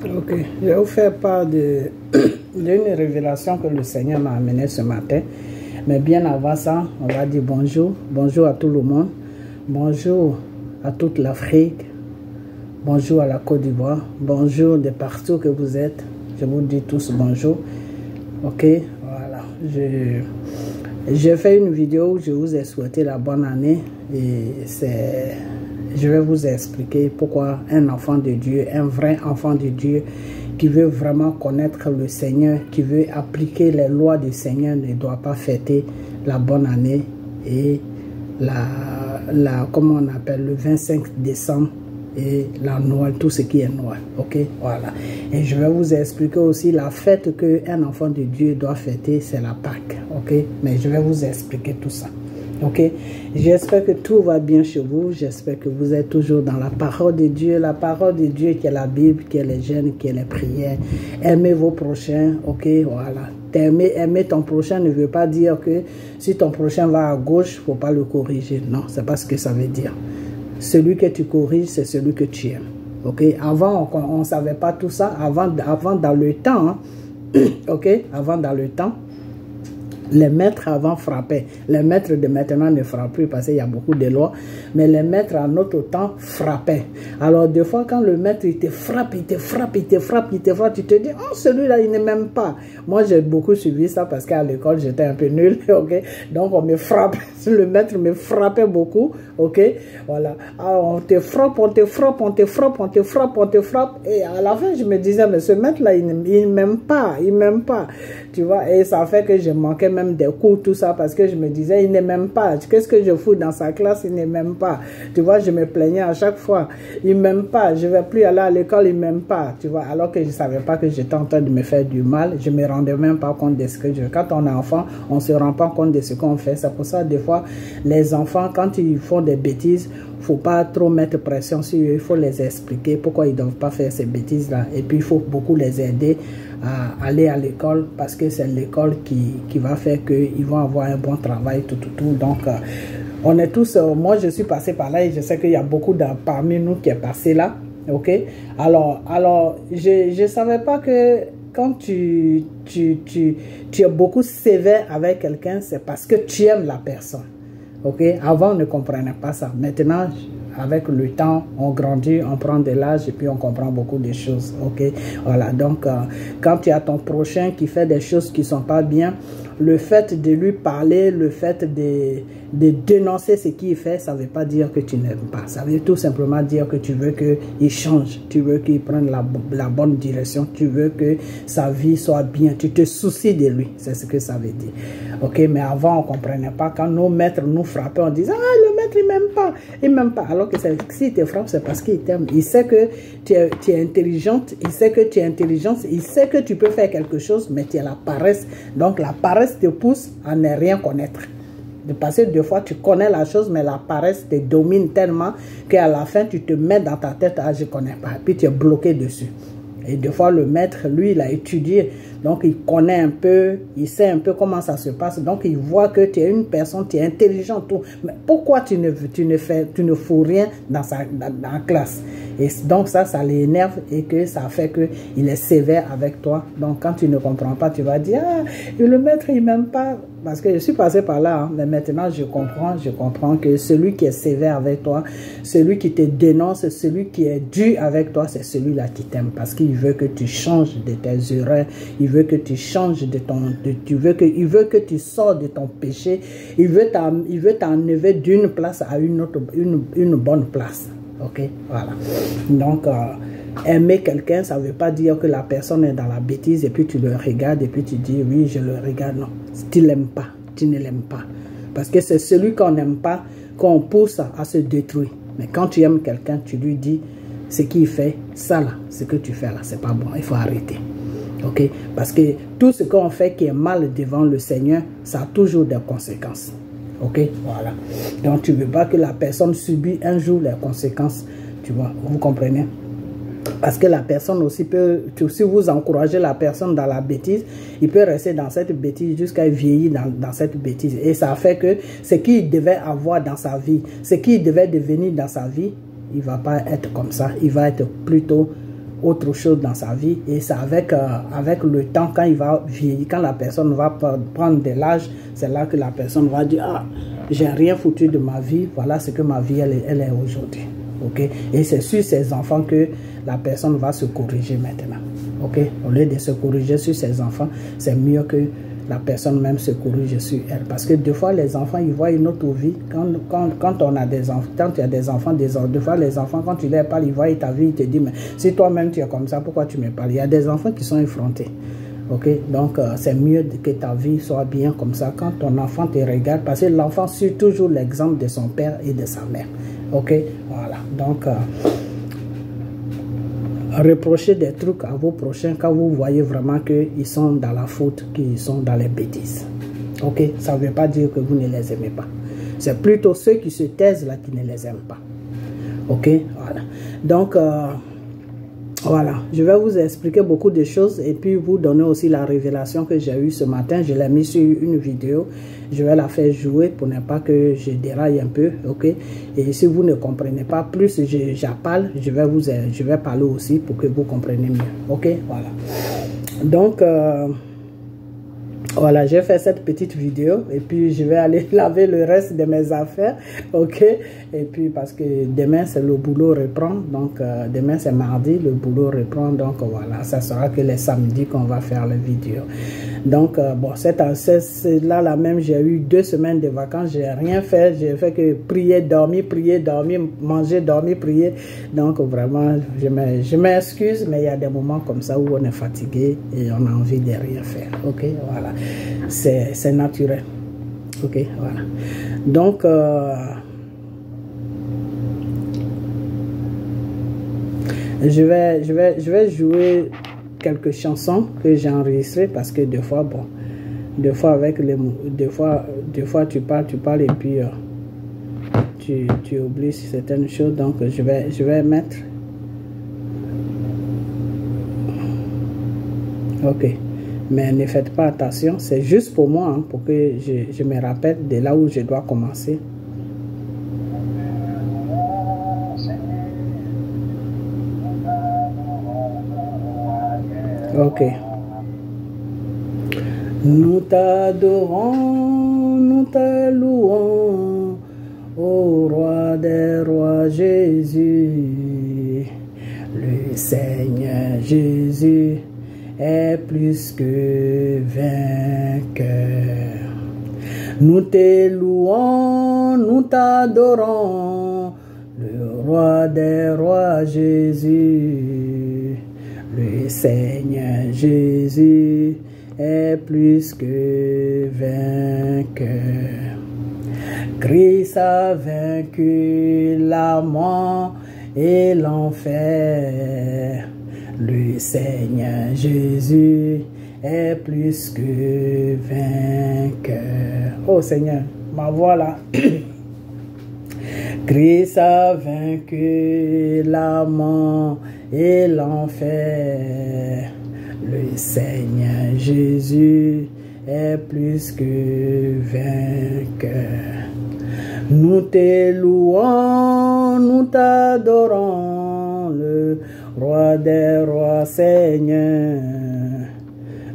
Ok, je vais vous faire part d'une révélation que le Seigneur m'a amenée ce matin. Mais bien avant ça, on va dire bonjour. Bonjour à tout le monde. Bonjour à toute l'Afrique. Bonjour à la Côte d'Ivoire. Bonjour de partout que vous êtes. Je vous dis tous bonjour. Ok, voilà. J'ai fait une vidéo où je vous ai souhaité la bonne année. Et je vais vous expliquer pourquoi un enfant de Dieu, un vrai enfant de Dieu, qui veut vraiment connaître le Seigneur, qui veut appliquer les lois du Seigneur, ne doit pas fêter la bonne année et comment on appelle, le 25 décembre et la Noël, tout ce qui est Noël. Ok, voilà. Et je vais vous expliquer aussi la fête qu'un enfant de Dieu doit fêter, c'est la Pâque. Ok, mais je vais vous expliquer tout ça. Ok, j'espère que tout va bien chez vous. J'espère que vous êtes toujours dans la parole de Dieu. La parole de Dieu qui est la Bible, qui est les jeûnes, qui est les prières. Aimez vos prochains. Ok, voilà. Aimer ton prochain ne veut pas dire que si ton prochain va à gauche, il ne faut pas le corriger. Non, c'est pas ce que ça veut dire. Celui que tu corriges, c'est celui que tu aimes. Ok, avant, on ne savait pas tout ça. Avant dans le temps, hein. Ok, avant dans le temps, les maîtres avant frappaient. Les maîtres de maintenant ne frappent plus parce qu'il y a beaucoup de lois. Mais les maîtres à notre temps frappaient. Alors des fois quand le maître il te frappe, il te frappe, il te frappe, il te frappe, tu te dis, oh celui-là il ne m'aime pas. Moi j'ai beaucoup suivi ça parce qu'à l'école j'étais un peu nul. Ok, donc on me frappe. Le maître me frappait beaucoup. Ok, voilà. Alors on te frappe, on te frappe, on te frappe, on te frappe, on te frappe. Et à la fin je me disais, mais ce maître-là il ne m'aime pas, il m'aime pas. Tu vois, et ça fait que je manquais même des cours, tout ça, parce que je me disais, il ne m'aime pas. Qu'est-ce que je fous dans sa classe? Il ne m'aime pas. Tu vois, je me plaignais à chaque fois. Il ne m'aime pas. Je ne vais plus aller à l'école, il ne m'aime pas. Tu vois, alors que je ne savais pas que j'étais en train de me faire du mal. Je ne me rendais même pas compte de ce que je fais. Quand on est enfant, on ne se rend pas compte de ce qu'on fait. C'est pour ça, des fois, les enfants, quand ils font des bêtises, il ne faut pas trop mettre pression sur eux. Il faut les expliquer pourquoi ils ne doivent pas faire ces bêtises-là. Et puis, il faut beaucoup les aider à aller à l'école parce que c'est l'école qui va faire qu'ils vont avoir un bon travail, tout. Donc, on est tous, moi je suis passé par là et je sais qu'il y a beaucoup parmi nous qui est passé là. Ok, alors je ne savais pas que quand tu es beaucoup sévère avec quelqu'un, c'est parce que tu aimes la personne. Ok, avant on ne comprenait pas ça. Maintenant, avec le temps, on grandit, on prend de l'âge et puis on comprend beaucoup de choses. Ok, voilà. Donc, quand tu as ton prochain qui fait des choses qui ne sont pas bien, le fait de lui parler, le fait de dénoncer ce qu'il fait, ça ne veut pas dire que tu n'aimes pas. Ça veut tout simplement dire que tu veux qu'il change, tu veux qu'il prenne la bonne direction, tu veux que sa vie soit bien, tu te soucies de lui. C'est ce que ça veut dire. Ok, mais avant, on ne comprenait pas. Quand nos maîtres nous frappaient, on disait, ah, le maître, il ne m'aime pas. Il ne m'aime pas. Alors que s'il te frappe, c'est parce qu'il t'aime. Il sait que tu es intelligente, il sait que tu es intelligente, il sait que tu peux faire quelque chose, mais tu as la paresse. Donc, la paresse te pousse à ne rien connaître. Parce que des fois, tu connais la chose, mais la paresse te domine tellement qu'à la fin, tu te mets dans ta tête, ah, je ne connais pas. Puis tu es bloqué dessus. Et des fois, le maître, lui, il a étudié. Donc, il connaît un peu, il sait un peu comment ça se passe. Donc, il voit que tu es une personne, tu es intelligente. Tout. Mais pourquoi tu ne fous rien dans la classe? Et donc, ça l'énerve et que ça fait qu'il est sévère avec toi. Donc, quand tu ne comprends pas, tu vas dire, ah, le maître, il ne m'aime pas. Parce que je suis passé par là, hein, mais maintenant je comprends que celui qui est sévère avec toi, celui qui te dénonce, celui qui est dur avec toi, c'est celui-là qui t'aime. Parce qu'il veut que tu changes de tes erreurs, il veut que tu changes il veut que tu sors de ton péché, il veut t'enlever d'une place à une autre, une bonne place. Ok, voilà. Donc, aimer quelqu'un, ça ne veut pas dire que la personne est dans la bêtise et puis tu le regardes et puis tu dis, oui, je le regarde. Non, tu ne l'aimes pas, tu ne l'aimes pas. Parce que c'est celui qu'on n'aime pas qu'on pousse à se détruire. Mais quand tu aimes quelqu'un, tu lui dis, ce qu'il fait, ça là, ce que tu fais là, c'est pas bon, il faut arrêter. Ok, parce que tout ce qu'on fait qui est mal devant le Seigneur, ça a toujours des conséquences. Ok, voilà. Donc tu ne veux pas que la personne subit un jour les conséquences, tu vois, vous comprenez? Parce que la personne aussi peut, si vous encouragez la personne dans la bêtise, il peut rester dans cette bêtise jusqu'à vieillir dans cette bêtise. Et ça fait que ce qu'il devait avoir dans sa vie, ce qu'il devait devenir dans sa vie, il ne va pas être comme ça. Il va être plutôt autre chose dans sa vie. Et c'est avec le temps, quand il va vieillir, quand la personne va prendre de l'âge, c'est là que la personne va dire, ah, j'ai rien foutu de ma vie, voilà ce que ma vie elle est aujourd'hui. Okay? Et c'est sur ses enfants que la personne va se corriger maintenant. Okay? Au lieu de se corriger sur ses enfants, c'est mieux que la personne même se corrige sur elle. Parce que des fois, les enfants, ils voient une autre vie. Quand on a des enfants, quand tu as des enfants, des fois, les enfants, quand tu leur parles, ils voient ta vie, ils te disent, mais si toi-même tu es comme ça, pourquoi tu me parles? Il y a des enfants qui sont effrontés. Ok, donc c'est mieux que ta vie soit bien comme ça quand ton enfant te regarde, parce que l'enfant suit toujours l'exemple de son père et de sa mère. Ok, voilà. Donc, reprochez des trucs à vos prochains quand vous voyez vraiment qu'ils sont dans la faute, qu'ils sont dans les bêtises. Ok, ça ne veut pas dire que vous ne les aimez pas. C'est plutôt ceux qui se taisent là qui ne les aiment pas. Ok, voilà. Donc, voilà, je vais vous expliquer beaucoup de choses et puis vous donner aussi la révélation que j'ai eue ce matin. Je l'ai mis sur une vidéo. Je vais la faire jouer pour ne pas que je déraille un peu, ok? Et si vous ne comprenez pas, plus j'appelle, je vais parler aussi pour que vous compreniez mieux, ok? Voilà. Donc, voilà, j'ai fait cette petite vidéo et puis je vais aller laver le reste de mes affaires, ok? Et puis parce que demain c'est le boulot reprend, donc demain c'est mardi, le boulot reprend, donc voilà, ça sera que les samedis qu'on va faire les vidéos. Donc bon, là même, j'ai eu 2 semaines de vacances, j'ai rien fait, j'ai fait que prier, dormir, manger, dormir, prier. Donc vraiment, je m'excuse, mais il y a des moments comme ça où on est fatigué et on a envie de rien faire, ok? Voilà. C'est naturel. Ok, voilà. Donc, je vais jouer quelques chansons que j'ai enregistrées parce que des fois, bon, des fois avec les mots, des fois tu parles et puis tu oublies certaines choses. Donc, je vais mettre. Ok. Mais ne faites pas attention, c'est juste pour moi, hein, pour que je me rappelle de là où je dois commencer. Ok. Nous t'adorons, nous te louons, ô roi des rois Jésus, le Seigneur Jésus est plus que vainqueur. Nous te louons, nous t'adorons, le roi des rois Jésus, le Seigneur Jésus est plus que vainqueur. Christ a vaincu la mort et l'enfer. Le Seigneur Jésus est plus que vainqueur. Oh Seigneur, ma voix là. Christ a vaincu la mort et l'enfer. Le Seigneur Jésus est plus que vainqueur. Nous te louons, nous t'adorons, le roi des rois, Seigneur,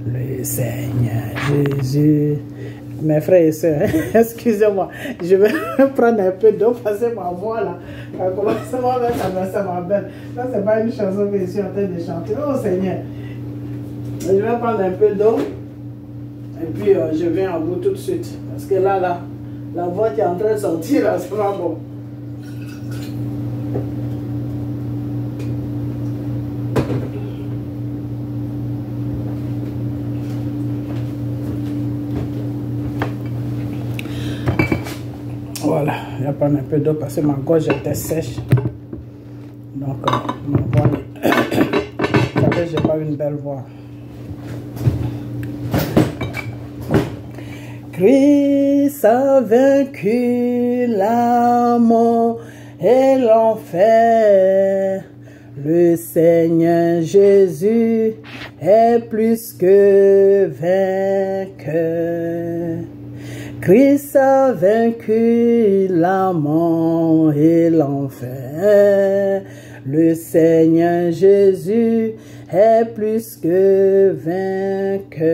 le Seigneur Jésus. Mes frères et sœurs, excusez-moi, je vais prendre un peu d'eau parce que ma voix là, a commencé à traverser ma belle. Ça, c'est pas une chanson que je suis en train de chanter. Oh Seigneur, je vais prendre un peu d'eau et puis je viens à vous tout de suite. Parce que là, la voix qui est en train de sortir là, c'est pas bon. Voilà, je vais prendre un peu d'eau parce que ma gorge était sèche. Donc, ma voix, ça fait que j'ai pas une belle voix. Christ a vaincu la mort et l'enfer. Le Seigneur Jésus est plus que vainqueur. Christ a vaincu la mort et l'enfer. Le Seigneur Jésus est plus que vainqueur.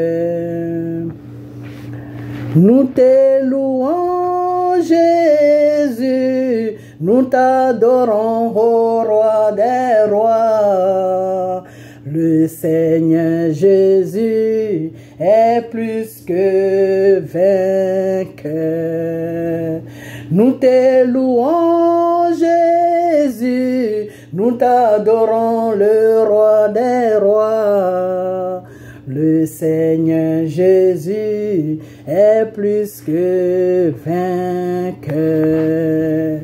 Nous te louons, Jésus, nous t'adorons, ô roi des rois. Le Seigneur Jésus est plus que vainqueur. Nous te louons, Jésus, nous t'adorons, le roi des rois. Le Seigneur Jésus est plus que vainqueur.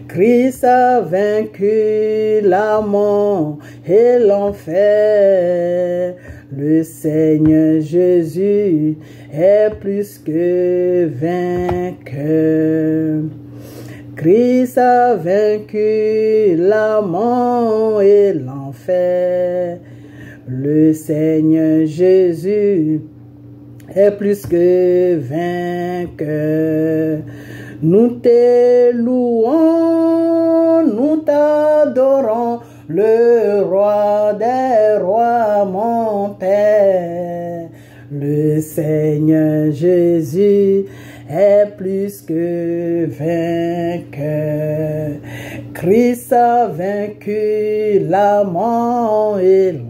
Christ a vaincu la mort et l'enfer. Le Seigneur Jésus est plus que vainqueur. Christ a vaincu la mort et l'enfer. Le Seigneur Jésus est plus que vainqueur. Nous te louons, nous t'adorons, le roi des rois, mon Père. Le Seigneur Jésus est plus que vainqueur. Christ a vaincu la mort et l'enfer.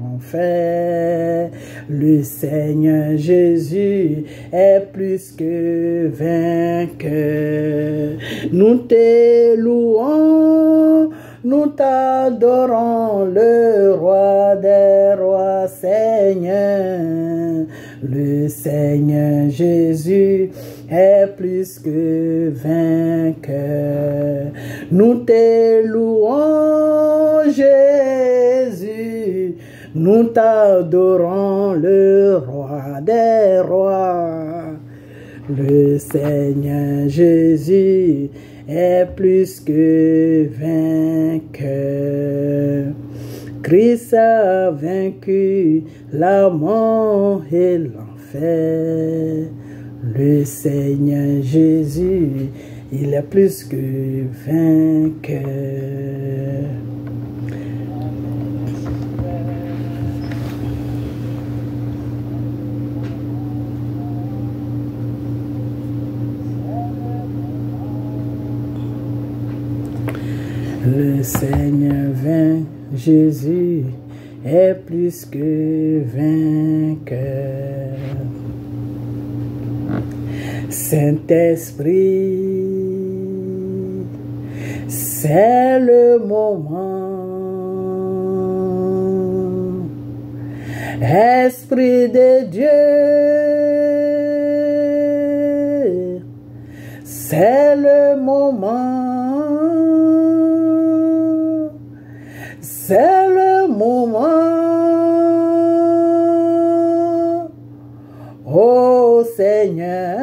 Le Seigneur Jésus est plus que vainqueur. Nous te louons, nous t'adorons, le roi des rois, Seigneur. Le Seigneur Jésus est plus que vainqueur. Nous te louons, Jésus. Nous t'adorons, le roi des rois. Le Seigneur Jésus est plus que vainqueur. Christ a vaincu la mort et l'enfer. Le Seigneur Jésus, il est plus que vainqueur. Le Seigneur vainc, Jésus est plus que vainqueur. Saint-Esprit, c'est le moment. Esprit de Dieu, c'est le moment. C'est le moment. Ô Seigneur,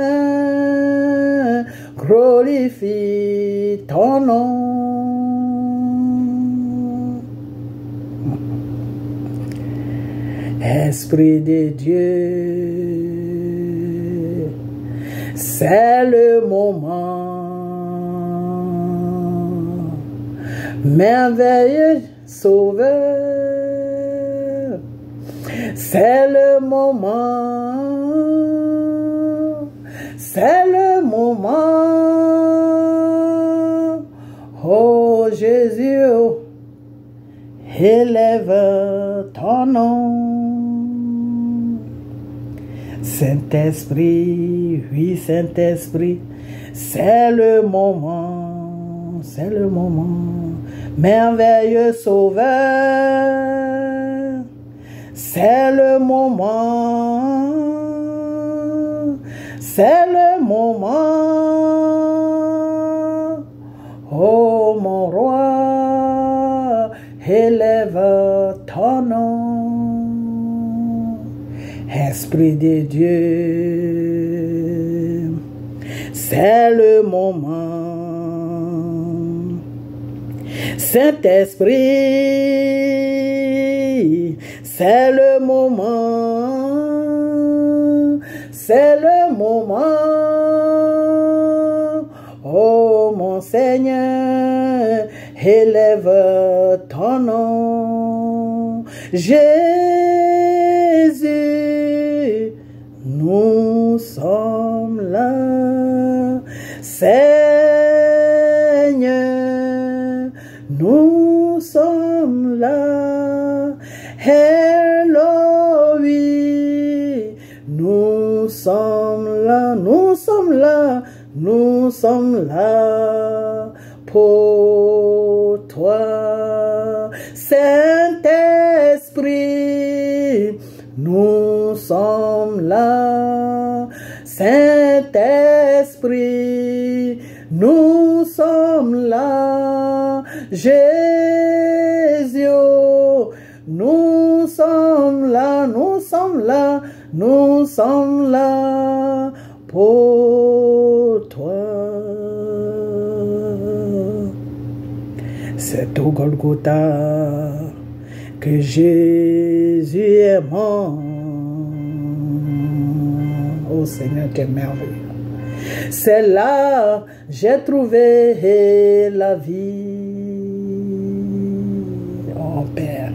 glorifie ton nom. Esprit de Dieu, c'est le moment. Merveilleux Sauveur, c'est le moment, c'est le moment. Oh Jésus, élève ton nom. Saint-Esprit, oui Saint-Esprit, c'est le moment, c'est le moment. Merveilleux Sauveur, c'est le moment, c'est le moment. Oh mon roi, élève ton nom. Esprit de Dieu, c'est le moment. Saint-Esprit, c'est le moment, c'est le moment. Oh mon Seigneur, élève ton nom. Jésus, nous sommes là. Seigneur, nous sommes là. Elohim, nous sommes là, nous sommes là, nous sommes là pour toi. Saint-Esprit, nous sommes là. Saint-Esprit, nous sommes là. Jésus, nous sommes là, nous sommes là, nous sommes là pour toi. C'est au Golgotha que Jésus est mort. Oh Seigneur, tu es merveilleux. C'est là que j'ai trouvé la vie. Oh Père.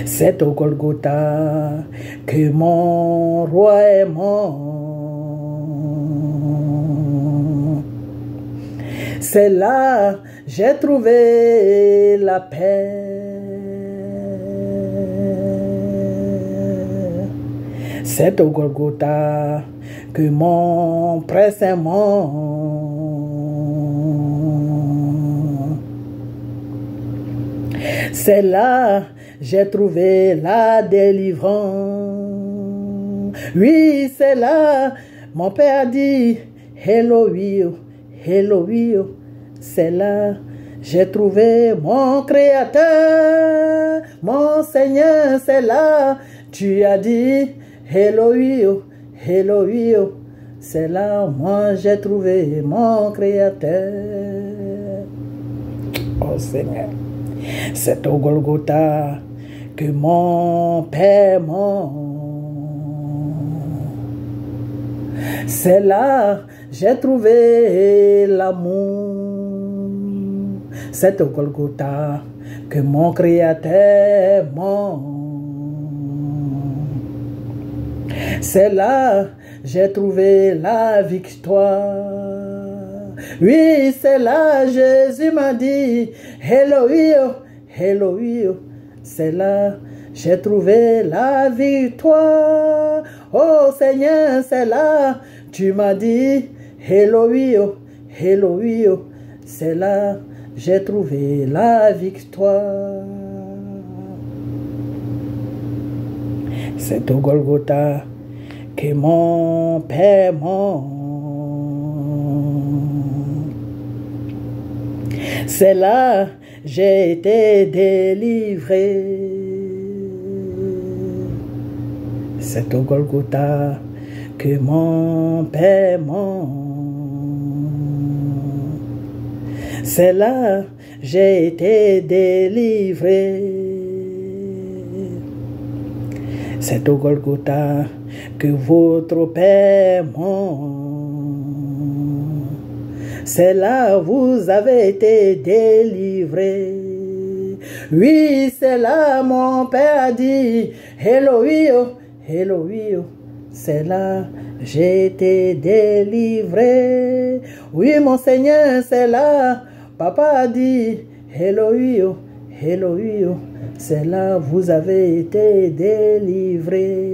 C'est au Golgotha que mon roi est mort. C'est là que j'ai trouvé la paix. C'est au Golgotha que mon prince est mort. C'est là que j'ai trouvé la délivrance. Oui, c'est là, mon Père dit, Elohim, Elohim. C'est là, j'ai trouvé mon Créateur, mon Seigneur, c'est là, tu as dit, Elohim, Elohim. C'est là, moi j'ai trouvé mon Créateur. Oh Seigneur, c'est au Golgotha que mon Père mort. C'est là j'ai trouvé l'amour. C'est au Golgotha que mon Créateur mort. C'est là j'ai trouvé la victoire. Oui, c'est là Jésus m'a dit, Elohim, Elohim. C'est là j'ai trouvé la victoire. Oh Seigneur, c'est là tu m'as dit, Elohim, Elohim. C'est là j'ai trouvé la victoire. C'est au Golgotha que mon Père mort. C'est là j'ai été délivré. C'est au Golgotha que mon Père mort. C'est là j'ai été délivré. C'est au Golgotha que votre Père mort. C'est là vous avez été délivré. Oui, c'est là mon Père a dit, Elohim, Elohim. C'est là j'ai été délivré. Oui, mon Seigneur, c'est là Papa a dit, Elohim, Elohim. C'est là vous avez été délivré.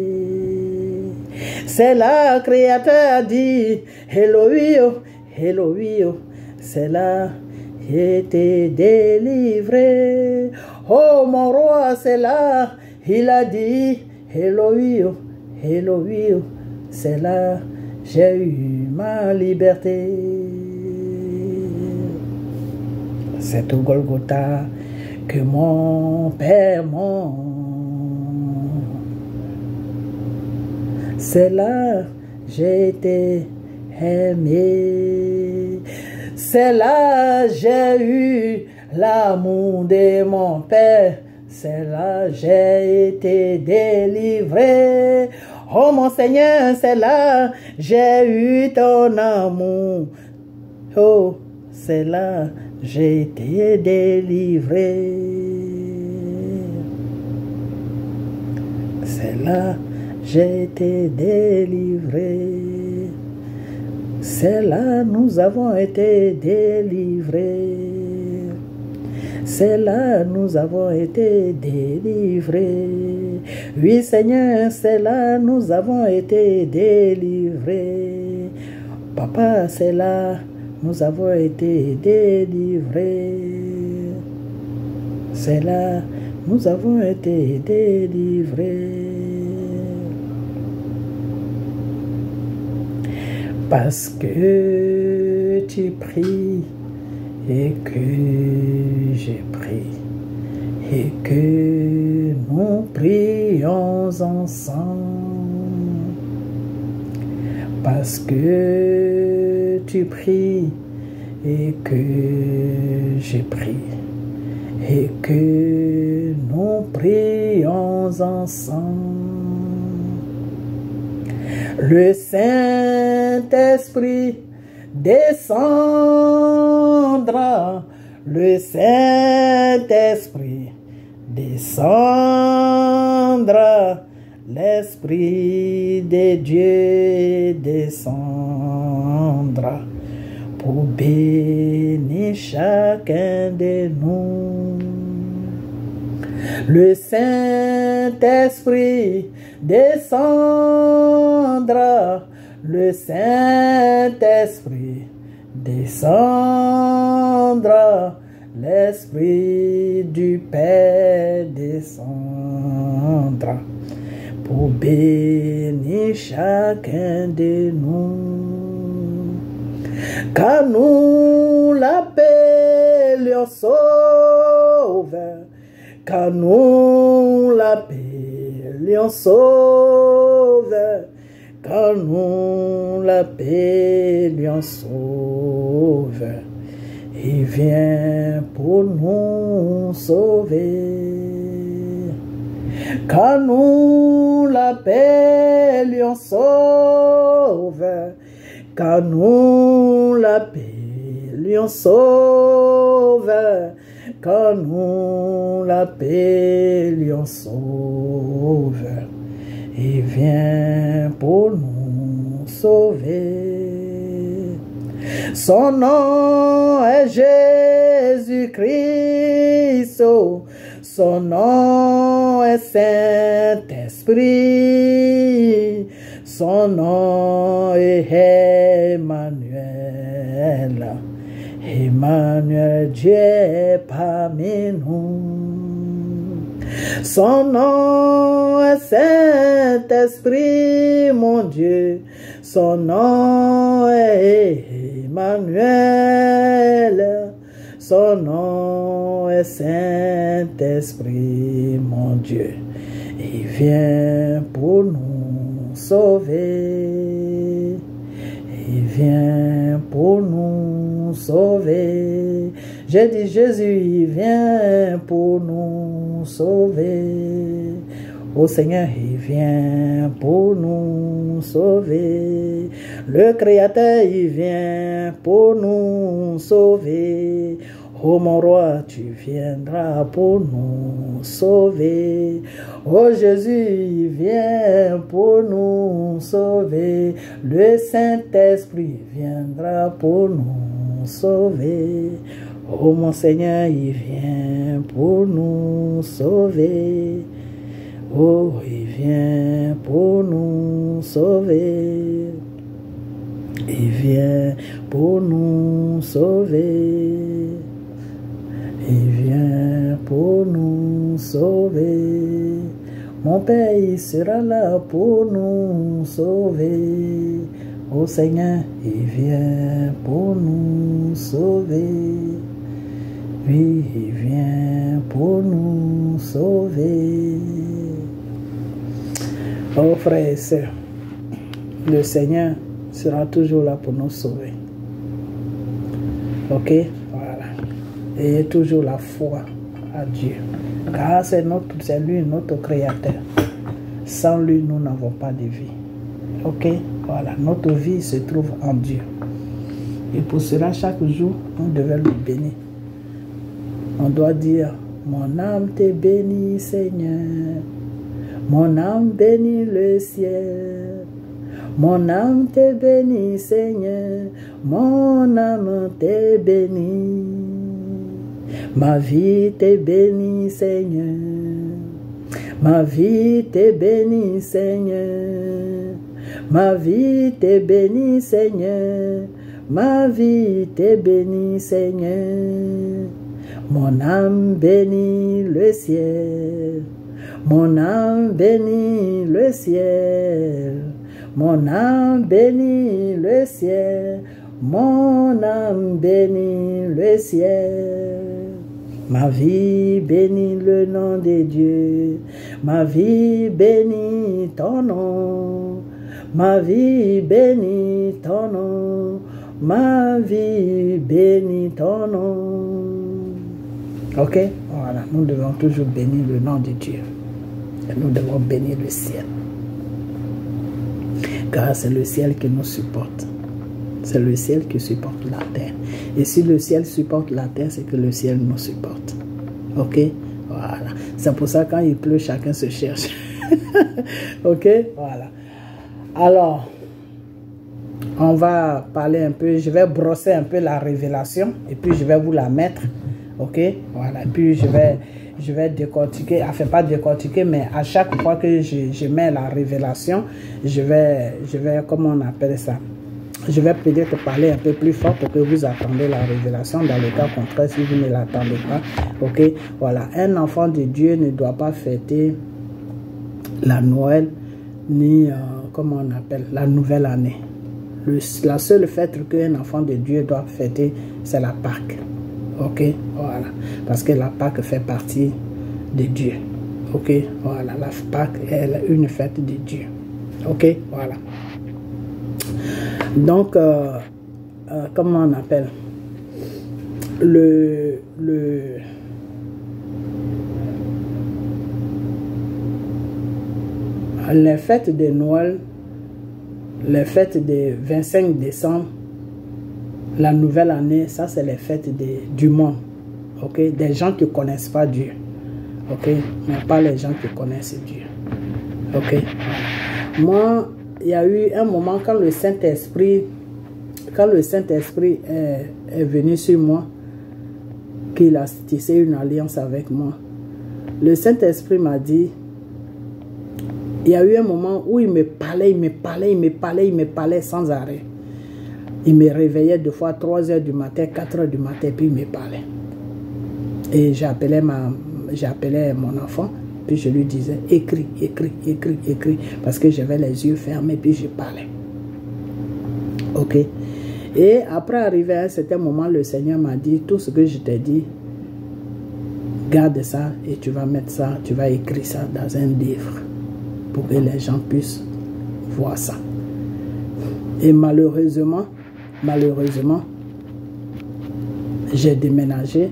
C'est là Créateur a dit, Elohim, Elohim. C'est là j'ai été délivré. Oh mon roi, c'est là il a dit, Elohim, Elohim. C'est là j'ai eu ma liberté. C'est au Golgotha que mon Père mort. C'est là j'ai été aimé. C'est là j'ai eu l'amour de mon Père. C'est là j'ai été délivré. Oh mon Seigneur, c'est là j'ai eu ton amour. Oh, c'est là, j'ai été délivré. C'est là, j'ai été délivré. C'est là, nous avons été délivrés. C'est là, nous avons été délivrés. Oui, Seigneur, c'est là, nous avons été délivrés. Papa, c'est là, nous avons été délivrés. C'est là, nous avons été délivrés. Parce que tu pries et que j'ai prié et que nous prions ensemble. Parce que tu pries et que j'ai prié et que nous prions ensemble. Le Saint-Esprit descendra, le Saint-Esprit descendra, l'Esprit de Dieu descendra pour bénir chacun de nous. Le Saint-Esprit descendra, le Saint-Esprit descendra, l'Esprit du Père descendra pour bénir chacun de nous. Car nous l'appelions Sauveur, car nous l'appelions Sauveur, car nous l'appelions Sauveur. Il vient pour nous sauver. Car nous l'appelions Sauveur, car nous l'appelions Sauveur, car nous l'appelions Sauveur. Il vient pour nous sauver. Son nom est Jésus-Christ, son nom est Saint-Esprit, son nom est Emmanuel. Emmanuel, Dieu est parmi nous. Son nom est Saint-Esprit, mon Dieu. Son nom est Emmanuel. Son nom est Saint-Esprit, mon Dieu. Il vient pour nous sauver. Il vient pour nous sauver. J'ai dit Jésus, il vient pour nous sauver. Ô Seigneur, il vient pour nous sauver. Le Créateur, il vient pour nous sauver. Ô mon roi, tu viendras pour nous sauver. Ô Jésus, il vient pour nous sauver. Le Saint-Esprit viendra pour nous sauver. Ô mon Seigneur, il vient pour nous sauver. Oh, il vient pour nous sauver. Il vient pour nous sauver. Il vient pour nous sauver. Mon Père, il sera là pour nous sauver. Ô Seigneur, il vient pour nous sauver. Oui, il vient pour nous sauver. Oh frères et sœurs, le Seigneur sera toujours là pour nous sauver. Ok? Voilà. Ayez toujours la foi à Dieu. Car c'est lui notre Créateur. Sans lui, nous n'avons pas de vie. Ok? Voilà. Notre vie se trouve en Dieu. Et pour cela, chaque jour, on devait le bénir. On doit dire, mon âme te bénit, Seigneur. Mon âme bénit le ciel. Mon âme te bénit, Seigneur. Mon âme te bénit. Ma vie te bénit, Seigneur. Ma vie te bénit, Seigneur. Ma vie te bénit, Seigneur. Ma vie te bénit, Seigneur. Mon âme bénit le ciel. Mon âme bénit le ciel. Mon âme bénit le ciel. Mon âme bénit le ciel. Ma vie bénit le nom de Dieu. Ma vie bénit ton nom. Ma vie bénit ton nom. Ma vie bénit ton nom. Ok? Voilà, nous devons toujours bénir le nom de Dieu. Et nous devons bénir le ciel. Car c'est le ciel qui nous supporte. C'est le ciel qui supporte la terre. Et si le ciel supporte la terre, c'est que le ciel nous supporte. Ok? Voilà. C'est pour ça que quand il pleut, chacun se cherche. Ok? Voilà. Alors, on va parler un peu, je vais brosser un peu la révélation et puis je vais vous la mettre. Ok? Voilà. Et puis je vais décortiquer, enfin pas décortiquer, mais à chaque fois que je mets la révélation, je vais, comment on appelle ça? Je vais peut-être parler un peu plus fort pour que vous attendiez la révélation. Dans le cas contraire, si vous ne l'attendez pas, ok, voilà. Un enfant de Dieu ne doit pas fêter la Noël, ni, comment on appelle, la nouvelle année. La seule fête qu'un enfant de Dieu doit fêter, c'est la Pâque. Ok, voilà. Parce que la Pâque fait partie de Dieu. Ok, voilà. La Pâque est une fête de Dieu. Ok, voilà. Donc, comment on appelle les fêtes de Noël, les fêtes du 25 décembre, la nouvelle année, ça c'est les fêtes du monde, ok, des gens qui ne connaissent pas Dieu, ok, mais pas les gens qui connaissent Dieu, ok. Moi, il y a eu un moment quand le Saint-Esprit est venu sur moi, qu'il a tissé une alliance avec moi. Le Saint-Esprit m'a dit, il y a eu un moment où il me parlait sans arrêt. Il me réveillait deux fois 3 heures du matin, 4 heures du matin, puis il me parlait. Et j'appelais mon enfant. Puis je lui disais, écris, parce que j'avais les yeux fermés, puis je parlais. Ok. Et après arrivé à un certain moment, le Seigneur m'a dit, tout ce que je t'ai dit, garde ça et tu vas mettre ça, tu vas écrire ça dans un livre, pour que les gens puissent voir ça. Et malheureusement, j'ai déménagé.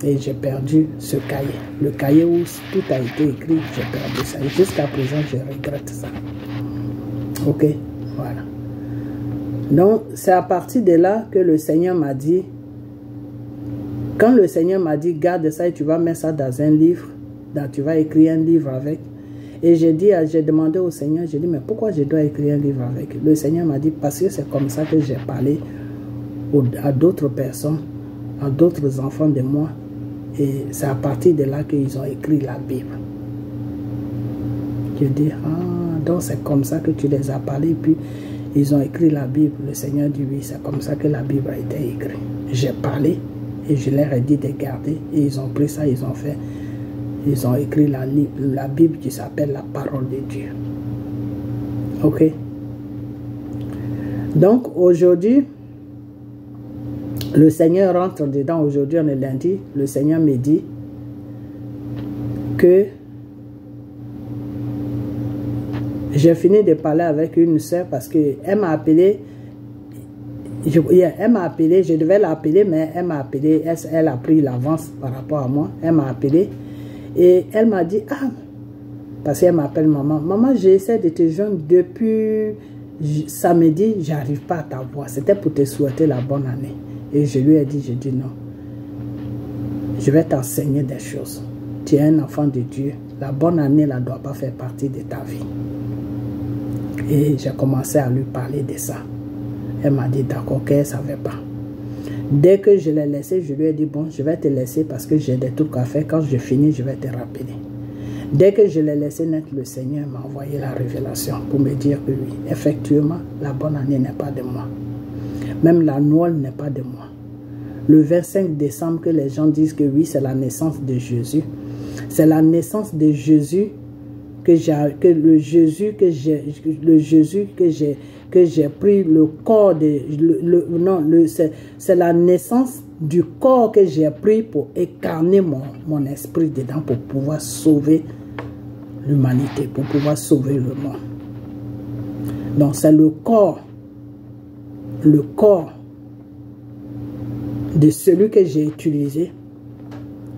Et j'ai perdu ce cahier. Le cahier où tout a été écrit, j'ai perdu ça. Et jusqu'à présent, je regrette ça. Ok, voilà. Donc, c'est à partir de là que le Seigneur m'a dit, quand le Seigneur m'a dit, garde ça et tu vas mettre ça dans un livre, tu vas écrire un livre avec. Et j'ai demandé au Seigneur, j'ai dit, mais pourquoi je dois écrire un livre avec? Le Seigneur m'a dit, parce que c'est comme ça que j'ai parlé à d'autres personnes, à d'autres enfants de moi. Et c'est à partir de là qu'ils ont écrit la Bible. Je dis, ah, donc c'est comme ça que tu les as parlé, puis ils ont écrit la Bible. Le Seigneur dit, oui, c'est comme ça que la Bible a été écrite. J'ai parlé et je leur ai dit de garder. Et ils ont pris ça, ils ont écrit la Bible qui s'appelle la parole de Dieu. Ok? Donc aujourd'hui, le Seigneur rentre dedans. Aujourd'hui, on est lundi. Le Seigneur me dit que j'ai fini de parler avec une soeur parce qu'elle m'a appelé. Elle m'a appelé, je devais l'appeler, mais elle m'a appelé. Elle a pris l'avance par rapport à moi. Elle m'a appelé et elle m'a dit, ah, parce qu'elle m'appelle maman. Maman, j'essaie de te joindre depuis samedi, j'arrive pas à t'avoir. C'était pour te souhaiter la bonne année. Et je lui ai dit, non. Je vais t'enseigner des choses. Tu es un enfant de Dieu. La bonne année ne doit pas faire partie de ta vie. Et j'ai commencé à lui parler de ça. Elle m'a dit d'accord, qu'elle ne savait pas. Dès que je l'ai laissé, je lui ai dit bon, je vais te laisser parce que j'ai des trucs à faire. Quand je finis, je vais te rappeler. Dès que je l'ai laissé naître, le Seigneur m'a envoyé la révélation pour me dire que oui, effectivement, la bonne année n'est pas de moi. Même la Noël n'est pas de moi. Le 25 décembre, que les gens disent que oui, c'est la naissance de Jésus. C'est la naissance de Jésus que j'ai pris le corps de c'est la naissance du corps que j'ai pris pour incarner mon esprit dedans pour pouvoir sauver l'humanité, pour pouvoir sauver le monde. Donc c'est le corps de celui que j'ai utilisé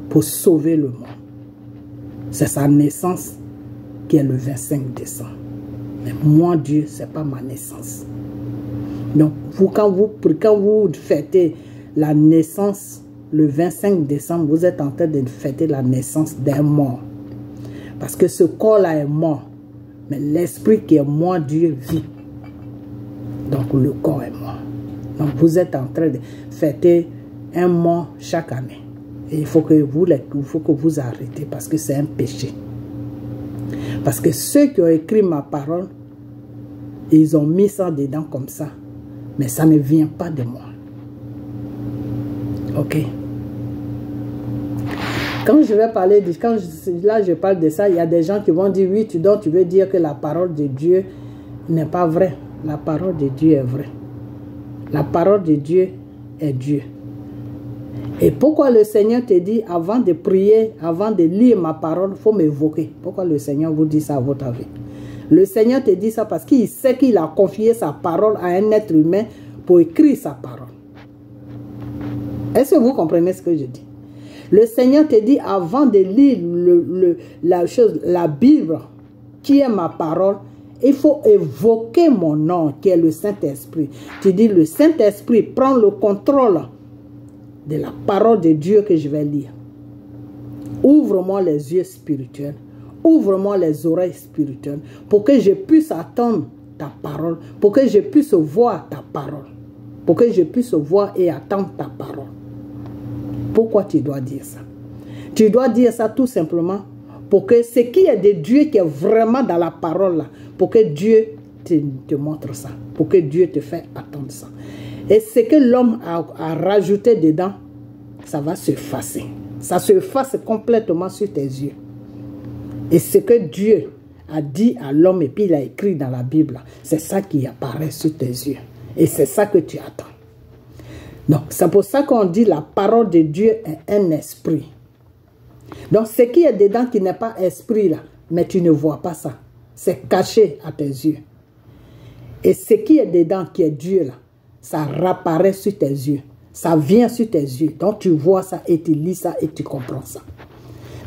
pour sauver le monde. C'est sa naissance qui est le 25 décembre. Mais moi, Dieu, ce n'est pas ma naissance. Donc, quand vous fêtez la naissance le 25 décembre, vous êtes en train de fêter la naissance d'un mort. Parce que ce corps-là est mort. Mais l'esprit qui est moi, Dieu, vit. Donc, le corps est mort. Donc, vous êtes en train de fêter un mort chaque année. Et il faut que vous arrêtez parce que c'est un péché. Parce que ceux qui ont écrit ma parole, ils ont mis ça dedans comme ça. Mais ça ne vient pas de moi. Ok? Quand je vais parler, là je parle de ça, il y a des gens qui vont dire, oui, tu veux dire que la parole de Dieu n'est pas vraie. La parole de Dieu est vraie. La parole de Dieu est Dieu. Et pourquoi le Seigneur te dit, avant de prier, avant de lire ma parole, il faut m'évoquer? Pourquoi le Seigneur vous dit ça à votre avis? Le Seigneur te dit ça parce qu'il sait qu'il a confié sa parole à un être humain pour écrire sa parole. Est-ce que vous comprenez ce que je dis? Le Seigneur te dit, avant de lire la Bible, qui est ma parole, il faut évoquer mon nom, qui est le Saint-Esprit. Tu dis, le Saint-Esprit prend le contrôle de la parole de Dieu que je vais lire. Ouvre-moi les yeux spirituels. Ouvre-moi les oreilles spirituelles pour que je puisse attendre ta parole, pour que je puisse voir ta parole, pour que je puisse voir et attendre ta parole. Pourquoi tu dois dire ça? Tu dois dire ça tout simplement pour que ce qui est de Dieu, qui est vraiment dans la parole là, pour que Dieu te montre ça, pour que Dieu te fasse attendre ça. Et ce que l'homme a rajouté dedans, ça va se effacer. Ça se efface complètement sur tes yeux. Et ce que Dieu a dit à l'homme et puis il a écrit dans la Bible, c'est ça qui apparaît sur tes yeux. Et c'est ça que tu attends. Donc, c'est pour ça qu'on dit la parole de Dieu est un esprit. Donc, ce qui est dedans qui n'est pas esprit là, mais tu ne vois pas ça. C'est caché à tes yeux. Et ce qui est dedans qui est Dieu là, ça réapparaît sur tes yeux. Ça vient sur tes yeux. Donc, tu vois ça et tu lis ça et tu comprends ça.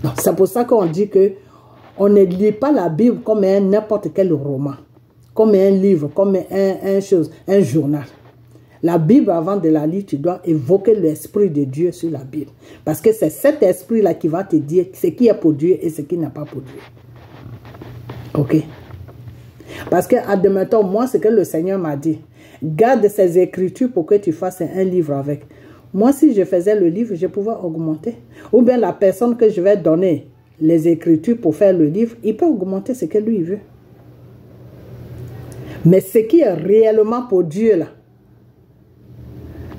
Donc, c'est pour ça qu'on dit que on ne lit pas la Bible comme n'importe quel roman, comme un livre, comme un journal. La Bible, avant de la lire, tu dois évoquer l'Esprit de Dieu sur la Bible. Parce que c'est cet esprit-là qui va te dire ce qui est pour Dieu et ce qui n'est pas pour Dieu. Ok? Parce que, admettons, moi, ce que le Seigneur m'a dit, garde ces écritures pour que tu fasses un livre avec. Moi, si je faisais le livre, je pouvais augmenter. Ou bien la personne que je vais donner les écritures pour faire le livre, il peut augmenter ce que lui veut. Mais ce qui est réellement pour Dieu, là,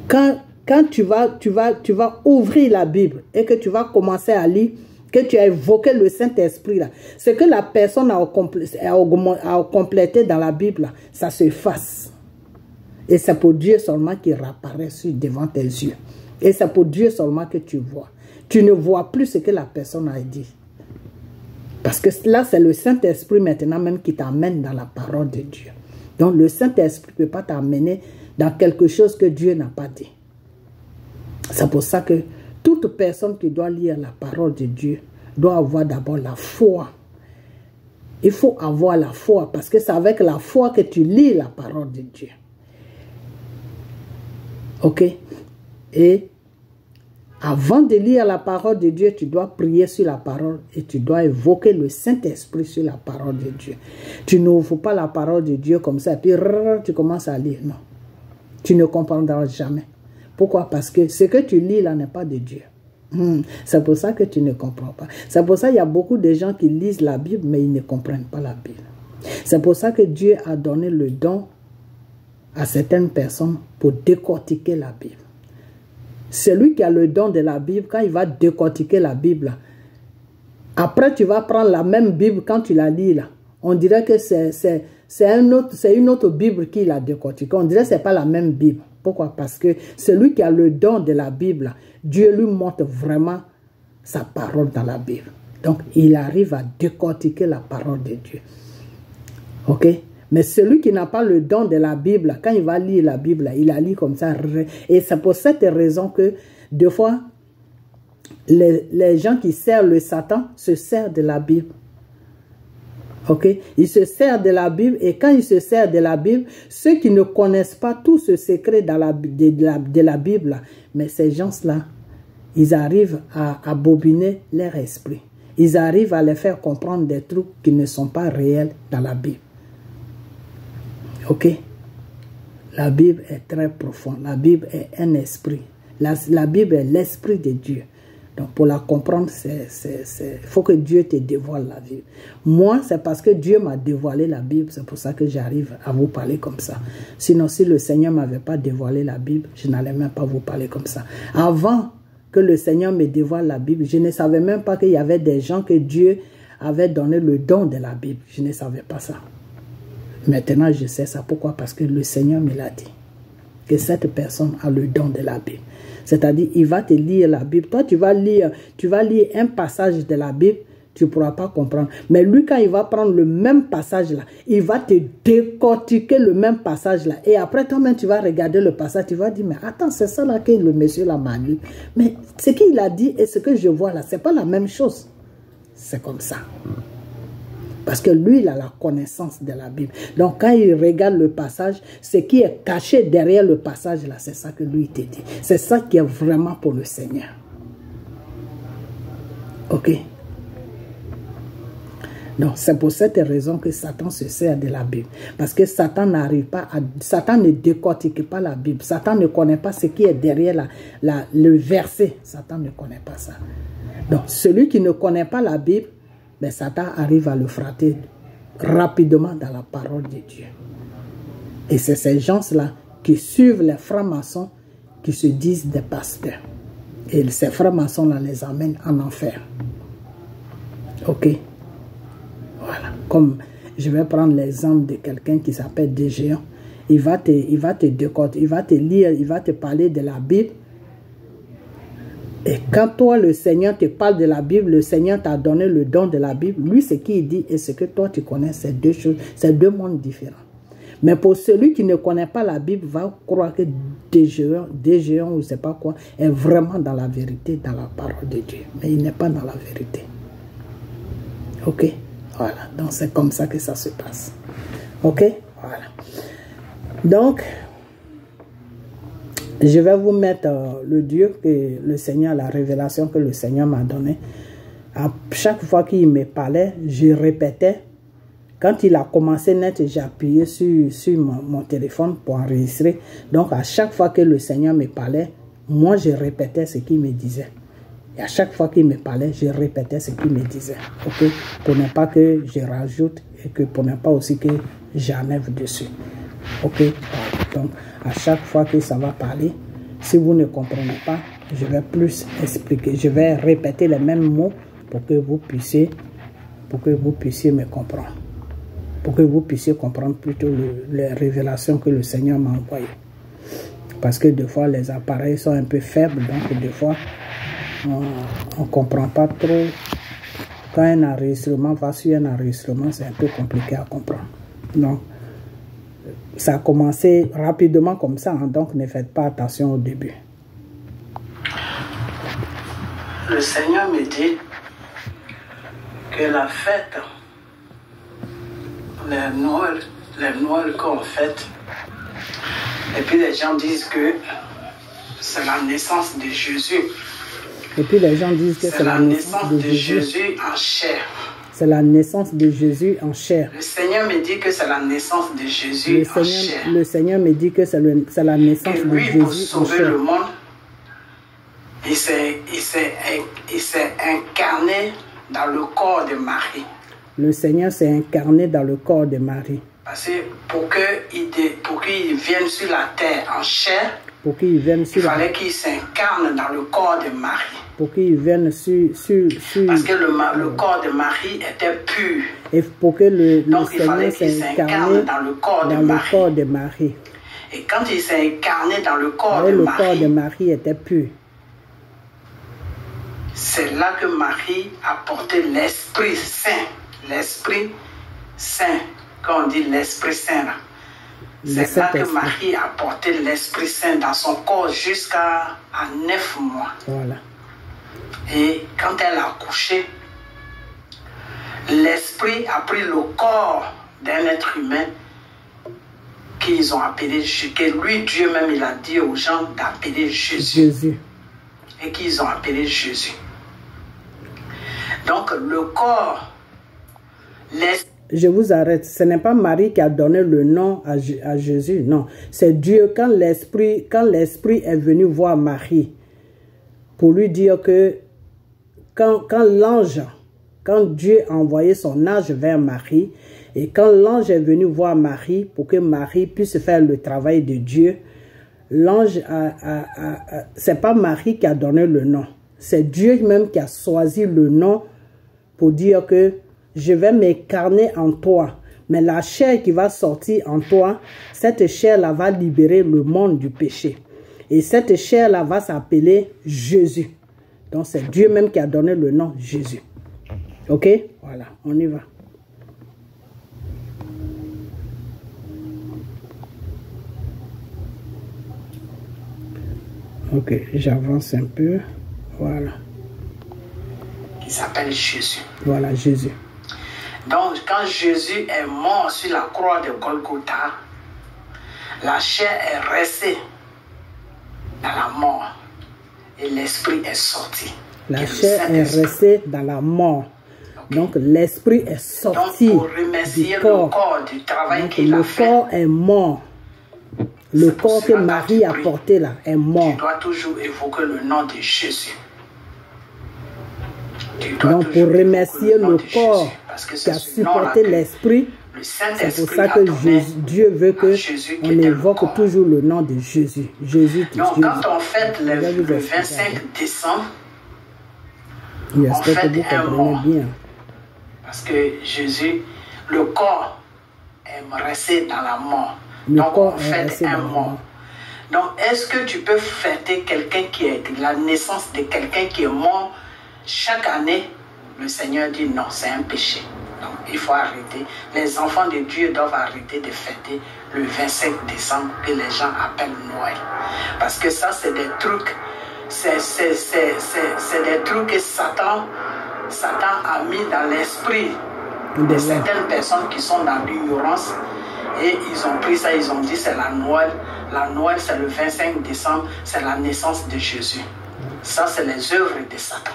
quand tu vas ouvrir la Bible et que tu vas commencer à lire, que tu as évoqué le Saint-Esprit, là, ce que la personne a complété dans la Bible, là, ça s'efface. Et c'est pour Dieu seulement qui réapparaît devant tes yeux. Et c'est pour Dieu seulement que tu vois. Tu ne vois plus ce que la personne a dit. Parce que là, c'est le Saint-Esprit maintenant même qui t'amène dans la parole de Dieu. Donc, le Saint-Esprit ne peut pas t'amener dans quelque chose que Dieu n'a pas dit. C'est pour ça que toute personne qui doit lire la parole de Dieu doit avoir d'abord la foi Il faut avoir la foi, parce que c'est avec la foi que tu lis la parole de Dieu. Ok? Et avant de lire la parole de Dieu, tu dois prier sur la parole et tu dois évoquer le Saint-Esprit sur la parole de Dieu. Tu n'ouvres pas la parole de Dieu comme ça et puis tu commences à lire. Non. Tu ne comprendras jamais. Pourquoi? Parce que ce que tu lis là n'est pas de Dieu. C'est pour ça que tu ne comprends pas. C'est pour ça qu'il y a beaucoup de gens qui lisent la Bible, mais ils ne comprennent pas la Bible. C'est pour ça que Dieu a donné le don à certaines personnes pour décortiquer la Bible. Celui qui a le don de la Bible, quand il va décortiquer la Bible, après tu vas prendre la même Bible quand tu la lis là. On dirait que c'est une autre Bible qu'il a décortiquée. On dirait que ce n'est pas la même Bible. Pourquoi? Parce que celui qui a le don de la Bible, Dieu lui montre vraiment sa parole dans la Bible. Donc, il arrive à décortiquer la parole de Dieu. Ok? Mais celui qui n'a pas le don de la Bible, quand il va lire la Bible, il la lit comme ça. Et c'est pour cette raison que, des fois, les gens qui servent le Satan se servent de la Bible. Ok? Ils se servent de la Bible et quand ils se servent de la Bible, ceux qui ne connaissent pas tout ce secret de la Bible, mais ces gens-là, ils arrivent à bobiner leur esprit. Ils arrivent à les faire comprendre des trucs qui ne sont pas réels dans la Bible. Ok? La Bible est très profonde. La Bible est un esprit. La Bible est l'esprit de Dieu. Donc, pour la comprendre, il faut que Dieu te dévoile la Bible. Moi, c'est parce que Dieu m'a dévoilé la Bible. C'est pour ça que j'arrive à vous parler comme ça. Sinon, si le Seigneur ne m'avait pas dévoilé la Bible, je n'allais même pas vous parler comme ça. Avant que le Seigneur me dévoile la Bible, je ne savais même pas qu'il y avait des gens que Dieu avait donné le don de la Bible. Je ne savais pas ça. Maintenant, je sais ça. Pourquoi? Parce que le Seigneur me l'a dit. Que cette personne a le don de la Bible. C'est-à-dire, il va te lire la Bible. Toi, tu vas lire un passage de la Bible, tu ne pourras pas comprendre. Mais lui, quand il va prendre le même passage-là, il va te décortiquer le même passage-là. Et après, toi-même, tu vas regarder le passage, tu vas dire, mais attends, c'est ça là que le monsieur l'a manu. Mais ce qu'il a dit et ce que je vois là, ce n'est pas la même chose. C'est comme ça. Parce que lui, il a la connaissance de la Bible. Donc, quand il regarde le passage, ce qui est caché derrière le passage, là, c'est ça que lui te dit. C'est ça qui est vraiment pour le Seigneur. Ok? Donc, c'est pour cette raison que Satan se sert de la Bible. Parce que Satan n'arrive pas à... Satan ne décortique pas la Bible. Satan ne connaît pas ce qui est derrière le verset. Satan ne connaît pas ça. Donc, celui qui ne connaît pas la Bible, mais Satan arrive à le frapper rapidement dans la parole de Dieu. Et c'est ces gens-là qui suivent les francs-maçons qui se disent des pasteurs. Et ces francs-maçons-là les amènent en enfer. Ok? Voilà. Comme je vais prendre l'exemple de quelqu'un qui s'appelle Dégéant. Il va te décoder, il va te lire, il va te parler de la Bible. Et quand toi, le Seigneur te parle de la Bible, le Seigneur t'a donné le don de la Bible, lui, ce qu'il dit et ce que toi, tu connais, c'est deux choses, c'est deux mondes différents. Mais pour celui qui ne connaît pas la Bible, va croire que Dégéant ou je ne sais pas quoi, est vraiment dans la vérité, dans la parole de Dieu. Mais il n'est pas dans la vérité. Ok? Voilà. Donc, c'est comme ça que ça se passe. Ok? Voilà. Donc... je vais vous mettre le Dieu que le Seigneur, la révélation que le Seigneur m'a donnée. À chaque fois qu'il me parlait, je répétais. Quand il a commencé net, j'ai appuyé sur mon téléphone pour enregistrer. Donc, à chaque fois que le Seigneur me parlait, moi, je répétais ce qu'il me disait. Et à chaque fois qu'il me parlait, je répétais ce qu'il me disait. Ok? Pour ne pas que je rajoute et que pour ne pas aussi que j'enlève dessus. Ok? Donc, à chaque fois que ça va parler, si vous ne comprenez pas, je vais plus expliquer. Je vais répéter les mêmes mots pour que vous puissiez me comprendre. Pour que vous puissiez comprendre plutôt les révélations que le Seigneur m'a envoyées. Parce que des fois, les appareils sont un peu faibles. Donc, des fois, on ne comprend pas trop. Quand un enregistrement va sur un enregistrement, c'est un peu compliqué à comprendre. Donc, ça a commencé rapidement comme ça, hein, donc ne faites pas attention au début. Le Seigneur me dit que la fête les Noëls qu'on fête. Et puis les gens disent que c'est la naissance de Jésus. Et puis les gens disent que c'est la naissance de Jésus en chair. C'est la naissance de Jésus en chair. Le Seigneur me dit que c'est la naissance de Jésus en chair. Le Seigneur me dit que c'est la naissance de Jésus pour sauver en chair. le monde, il s'est incarné dans le corps de Marie. Le Seigneur s'est incarné dans le corps de Marie. Parce que pour qu'il vienne sur la terre en chair, il fallait qu'il s'incarne dans le corps de Marie. Pour qu'il vienne sur... Parce que le corps de Marie était pur. Et pour que le Seigneur s'incarne dans le corps de Marie. Et quand il s'est incarné dans le corps le corps de Marie était pur. C'est là que Marie a porté l'Esprit Saint. L'Esprit Saint, quand on dit l'Esprit Saint là. C'est là que Marie a porté l'Esprit Saint dans son corps jusqu'à 9 mois. Voilà. Et quand elle a accouché, l'Esprit a pris le corps d'un être humain qu'ils ont appelé Jésus. Que lui, Dieu même, il a dit aux gens d'appeler Jésus. Et qu'ils ont appelé Jésus. Donc le corps, je vous arrête. Ce n'est pas Marie qui a donné le nom à Jésus. Non, c'est Dieu. Quand l'Esprit est venu voir Marie pour lui dire que quand Dieu a envoyé son ange vers Marie, et quand l'ange est venu voir Marie pour que Marie puisse faire le travail de Dieu, l'ange c'est pas Marie qui a donné le nom. C'est Dieu même qui a choisi le nom pour dire que je vais m'incarner en toi. Mais la chair qui va sortir en toi, cette chair-là va libérer le monde du péché. Et cette chair-là va s'appeler Jésus. Donc c'est Dieu même qui a donné le nom Jésus. Ok? Voilà, on y va. Ok, j'avance un peu. Voilà. Qui s'appelle Jésus. Voilà, Jésus. Donc, quand Jésus est mort sur la croix de Golgotha, la chair est restée dans la mort et l'esprit est sorti. La chair est restée dans la mort. Okay. Donc, l'esprit est sorti. Donc, pour remercier le corps du travail qu'il a fait. Le corps est mort. Le corps que Marie a porté là est mort. Tu dois toujours évoquer le nom de Jésus. Donc pour remercier le corps qui a supporté l'esprit, c'est pour ça que Dieu veut que on évoque toujours le nom de Jésus. Donc quand on fête le 25 décembre, on fête un mort. Parce que Jésus, le corps est resté dans la mort. Donc on fête un mort. Donc est-ce que tu peux fêter quelqu'un qui est la naissance de quelqu'un qui est mort? Chaque année, le Seigneur dit non, c'est un péché. Donc, il faut arrêter. Les enfants de Dieu doivent arrêter de fêter le 25 décembre que les gens appellent Noël. Parce que ça, c'est des trucs, c'est des trucs que Satan a mis dans l'esprit de certaines personnes qui sont dans l'ignorance. Et ils ont pris ça, ils ont dit c'est la Noël. La Noël, c'est le 25 décembre, c'est la naissance de Jésus. Ça, c'est les œuvres de Satan.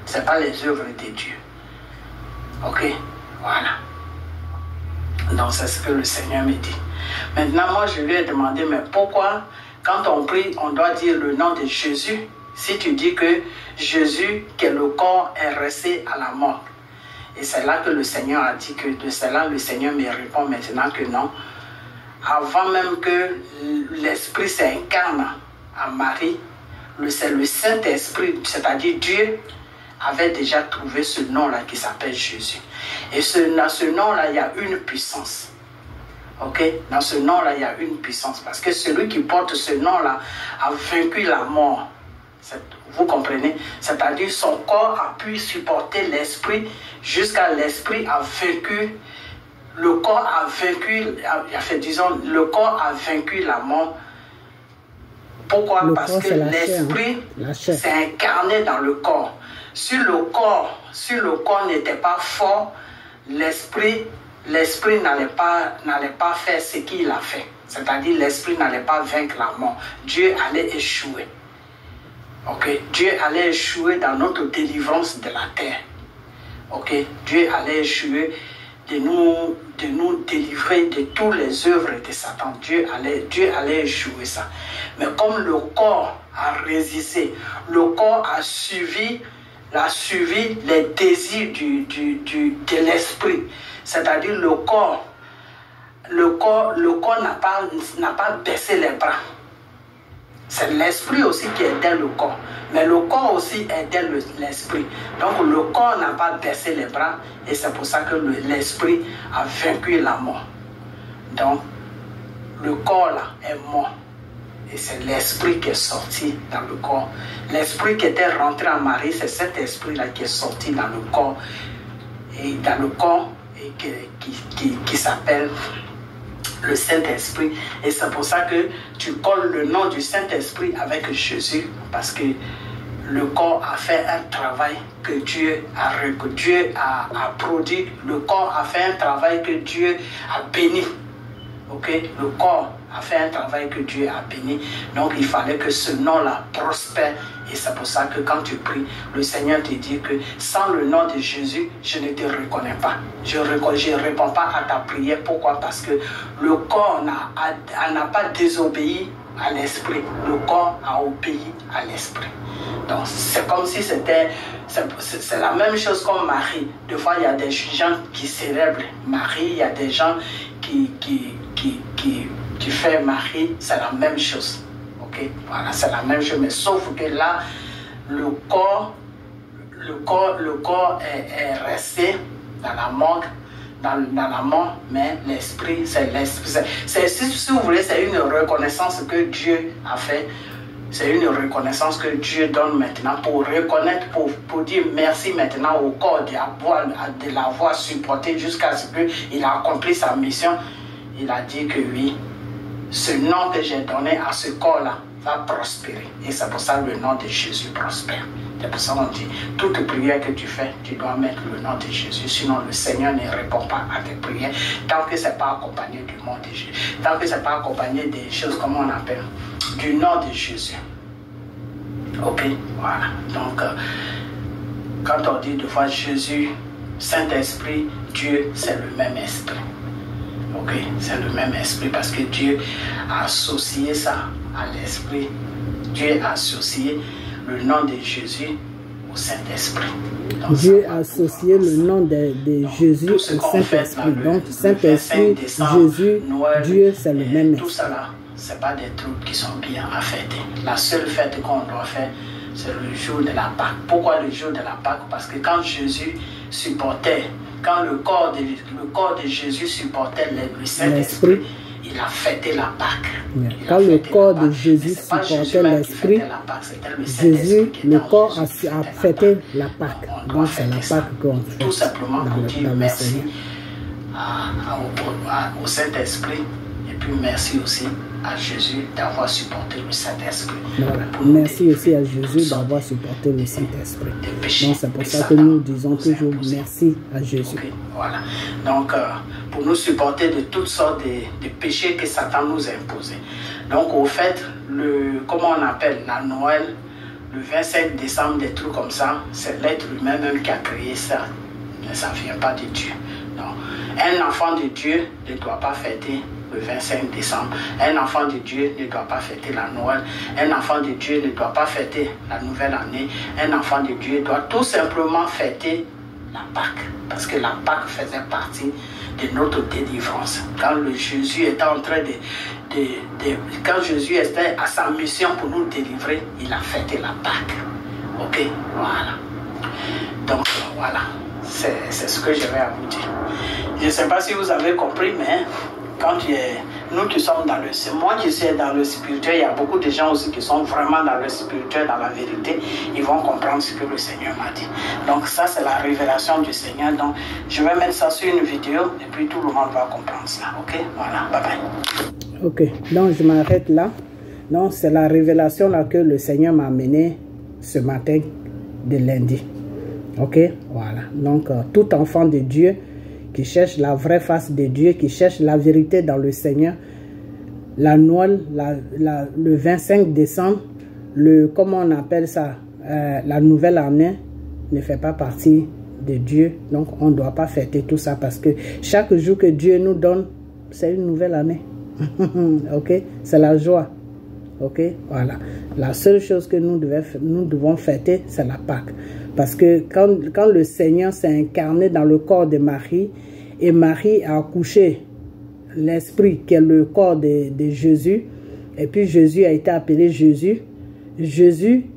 Ce n'est pas les œuvres de Dieu. Ok? Voilà. Donc, c'est ce que le Seigneur me dit. Maintenant, moi, je lui ai demandé, mais pourquoi, quand on prie, on doit dire le nom de Jésus? Si tu dis que Jésus, que le corps est resté à la mort. Et c'est là que le Seigneur a dit que de cela, le Seigneur me répond maintenant que non. Avant même que l'Esprit s'incarne à Marie, c'est le Saint-Esprit, c'est-à-dire Dieu, avait déjà trouvé ce nom-là qui s'appelle Jésus. Et dans ce nom-là, il y a une puissance. Ok? Dans ce nom-là, il y a une puissance. Parce que celui qui porte ce nom-là a vaincu la mort. Vous comprenez? C'est-à-dire son corps a pu supporter l'esprit jusqu'à l'esprit a vaincu. Le corps a vaincu, disons, le corps a vaincu la mort. Pourquoi? Parce que l'esprit s'est incarné dans le corps. Si le corps n'était pas fort, l'esprit l'esprit n'allait pas faire ce qu'il a fait. C'est-à-dire l'esprit n'allait pas vaincre la mort. Dieu allait échouer. Ok? Dieu allait échouer dans notre délivrance de la terre. Ok? Dieu allait échouer de nous délivrer de toutes les œuvres de Satan. Dieu allait échouer ça. Mais comme le corps a résisté, le corps a suivi les désirs de l'esprit. C'est-à-dire le corps n'a pas baissé les bras. C'est l'esprit aussi qui aidait le corps. Mais le corps aussi aidait l'esprit. Donc le corps n'a pas baissé les bras. Et c'est pour ça que l'esprit a vaincu la mort. Donc le corps là est mort. Et c'est l'esprit qui est sorti dans le corps. L'esprit qui était rentré en Marie, c'est cet esprit-là qui est sorti dans le corps. Et dans le corps et qui s'appelle le Saint-Esprit. Et c'est pour ça que tu colles le nom du Saint-Esprit avec Jésus. Parce que le corps a fait un travail que Dieu a produit. Le corps a fait un travail que Dieu a béni. Ok? Le corps a fait un travail que Dieu a béni. Donc il fallait que ce nom-là prospère. Et c'est pour ça que quand tu pries, le Seigneur te dit que sans le nom de Jésus, je ne te reconnais pas. Je ne réponds pas à ta prière. Pourquoi? Parce que le corps n'a pas désobéi à l'esprit. Le corps a obéi à l'esprit. Donc c'est comme si c'est la même chose comme Marie. Des fois, il y a des gens qui célèbrent Marie. Il y a des gens qui fait Marie, c'est la même chose. Ok, voilà, c'est la même chose, mais sauf que là, le corps est resté dans la mort, mais l'esprit, c'est l'esprit. Si vous voulez, c'est une reconnaissance que Dieu a fait. C'est une reconnaissance que Dieu donne maintenant pour reconnaître, pour dire merci maintenant au corps de l'avoir supporté jusqu'à ce qu'il a accompli sa mission. Il a dit que oui, ce nom que j'ai donné à ce corps-là va prospérer. Et c'est pour ça que le nom de Jésus prospère. C'est pour ça qu'on dit, toute prière que tu fais, tu dois mettre le nom de Jésus. Sinon, le Seigneur ne répond pas à tes prières tant que ce n'est pas accompagné du nom de Jésus. Tant que ce n'est pas accompagné des choses, comme on appelle, du nom de Jésus. Ok, voilà. Donc, quand on dit de fois Jésus, Saint-Esprit, Dieu, c'est le même esprit. Ok, c'est le même esprit parce que Dieu a associé ça à l'esprit. Dieu a associé le nom de Jésus au Saint-Esprit. Dieu a associé le nom de Jésus au Saint-Esprit. Donc, Saint-Esprit, Jésus, Dieu, c'est le même esprit. Tout ça là, ce n'est pas des trucs qui sont bien à fêter. La seule fête qu'on doit faire, c'est le jour de la Pâque. Pourquoi le jour de la Pâque? Parce que quand Jésus supportait, quand le corps de Jésus supportait le Saint-Esprit, il a fêté la Pâque. Quand le corps de Jésus supportait l'Esprit, Jésus, le corps a fêté la Pâque. Donc c'est la Pâque qu'on fait. Tout simplement pour dire merci au Saint-Esprit. Et puis merci aussi à Jésus d'avoir supporté le Saint-Esprit. Voilà. Merci aussi à Jésus d'avoir supporté le Saint-Esprit. Donc c'est pour ça que nous disons toujours merci à Jésus. Okay. Voilà. Donc pour nous supporter de toutes sortes de péchés que Satan nous a imposés. Donc au fait, comment on appelle la Noël, le 25 décembre, des trucs comme ça, c'est l'être humain même qui a créé ça. Mais ça ne vient pas de Dieu. Non. Un enfant de Dieu ne doit pas fêter le 25 décembre. Un enfant de Dieu ne doit pas fêter la Noël. Un enfant de Dieu ne doit pas fêter la nouvelle année. Un enfant de Dieu doit tout simplement fêter la Pâque. Parce que la Pâque faisait partie de notre délivrance. Quand Jésus était en train quand Jésus était à sa mission pour nous délivrer, il a fêté la Pâque. Ok, voilà. Donc voilà, c'est ce que j'avais à vous dire. Je ne sais pas si vous avez compris, mais quand nous qui sommes dans moi qui suis dans le spirituel, il y a beaucoup de gens aussi qui sont vraiment dans le spirituel, dans la vérité, ils vont comprendre ce que le Seigneur m'a dit. Donc ça c'est la révélation du Seigneur. Donc je vais mettre ça sur une vidéo et puis tout le monde va comprendre ça. Ok, voilà, bye bye. Ok, donc je m'arrête là. Donc c'est la révélation là que le Seigneur m'a amené ce matin de lundi. Ok, voilà. Donc tout enfant de Dieu qui cherchent la vraie face de Dieu, qui cherchent la vérité dans le Seigneur, la Noël, le 25 décembre, comment on appelle ça, la nouvelle année ne fait pas partie de Dieu. Donc on ne doit pas fêter tout ça parce que chaque jour que Dieu nous donne, c'est une nouvelle année. Ok, c'est la joie. Ok, voilà. La seule chose que nous devons fêter, c'est la Pâque. Parce que quand le Seigneur s'est incarné dans le corps de Marie, et Marie a accouché l'Esprit qui est le corps de Jésus, et puis Jésus a été appelé Jésus. Jésus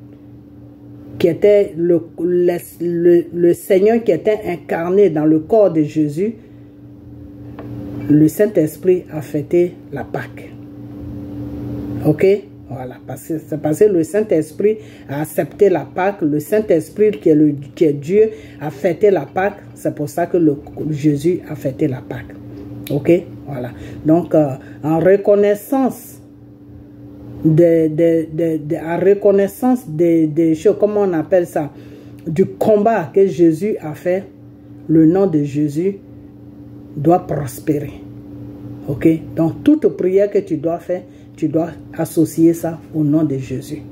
qui était le Seigneur qui était incarné dans le corps de Jésus, le Saint-Esprit a fêté la Pâque. Ok, voilà, parce que le Saint-Esprit a accepté la Pâque, le Saint-Esprit qui est Dieu a fêté la Pâque, c'est pour ça que Jésus a fêté la Pâque. Ok, voilà. Donc, en reconnaissance des choses, comment on appelle ça, du combat que Jésus a fait, le nom de Jésus doit prospérer. Ok, donc toute prière que tu dois faire, tu dois associer ça au nom de Jésus.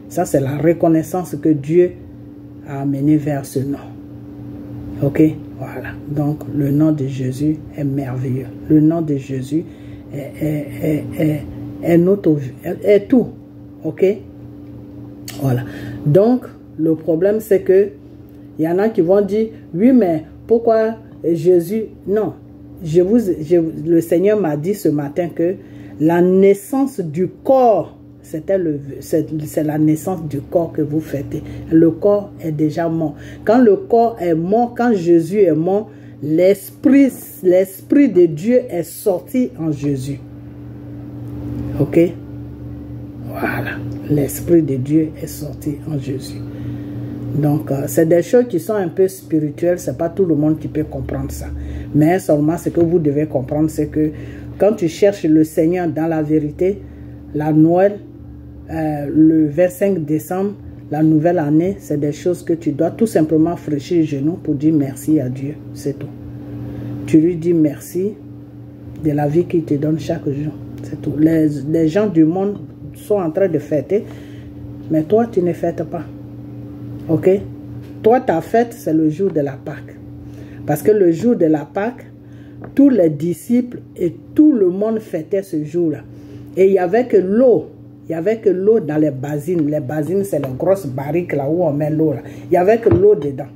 Ça, c'est la reconnaissance que Dieu a amené vers ce nom. Ok, voilà. Donc, le nom de Jésus est merveilleux. Le nom de Jésus est tout. Ok, voilà. Donc, le problème, c'est que il y en a qui vont dire, oui, mais pourquoi Jésus? Non. Le Seigneur m'a dit ce matin que la naissance du corps, c'est la naissance du corps que vous fêtez. Le corps est déjà mort. Quand le corps est mort, quand Jésus est mort, l'Esprit de Dieu est sorti en Jésus. Ok? Voilà. L'Esprit de Dieu est sorti en Jésus. Donc, c'est des choses qui sont un peu spirituelles. C'est pas tout le monde qui peut comprendre ça. Mais seulement ce que vous devez comprendre, c'est que quand tu cherches le Seigneur dans la vérité, la Noël, le 25 décembre, la nouvelle année, c'est des choses que tu dois tout simplement fléchir les genoux pour dire merci à Dieu. C'est tout. Tu lui dis merci de la vie qu'il te donne chaque jour. C'est tout. Les gens du monde sont en train de fêter, mais toi, tu ne fêtes pas. Ok? Toi, ta fête, c'est le jour de la Pâque. Parce que le jour de la Pâque, tous les disciples et tout le monde fêtait ce jour-là. Et il n'y avait que l'eau. Il n'y avait que l'eau dans les basines. Les basines, c'est les grosses barriques là où on met l'eau. Il n'y avait que l'eau dedans.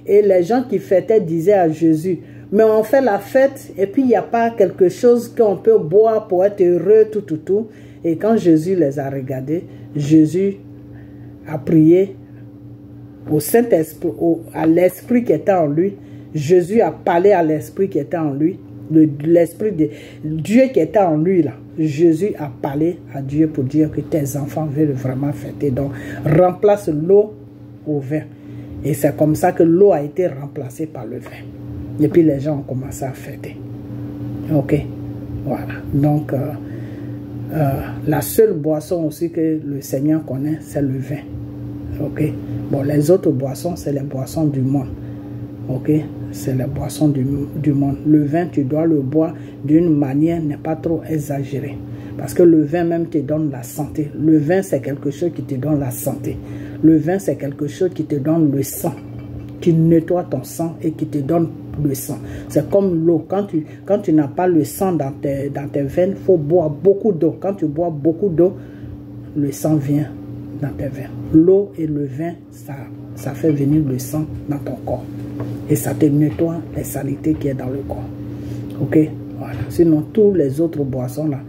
Et les gens qui fêtaient disaient à Jésus, mais on fait la fête et puis il n'y a pas quelque chose qu'on peut boire pour être heureux, tout. Et quand Jésus les a regardés, Jésus a prié au Saint-Esprit, à l'Esprit qui était en lui. Jésus a parlé à l'Esprit qui était en lui, l'Esprit de Dieu qui était en lui là. Jésus a parlé à Dieu pour dire que tes enfants veulent vraiment fêter. Donc, remplace l'eau au vin. Et c'est comme ça que l'eau a été remplacée par le vin. Et puis les gens ont commencé à fêter. Ok, voilà. Donc, la seule boisson aussi que le Seigneur connaît, c'est le vin. Ok. Bon, les autres boissons, c'est les boissons du monde. Ok, c'est les boissons du monde. Le vin, tu dois le boire d'une manière, n'est pas trop exagérée. Parce que le vin même te donne la santé. Le vin, c'est quelque chose qui te donne la santé. Le vin, c'est quelque chose qui te donne le sang, qui nettoie ton sang et qui te donne le sang. C'est comme l'eau. Quand tu n'as pas le sang dans tes veines, il faut boire beaucoup d'eau. Quand tu bois beaucoup d'eau, le sang vient dans tes veines. L'eau et le vin, ça fait venir le sang dans ton corps. Et ça te nettoie les saletés qui est dans le corps. Ok? Voilà. Sinon, tous les autres boissons là,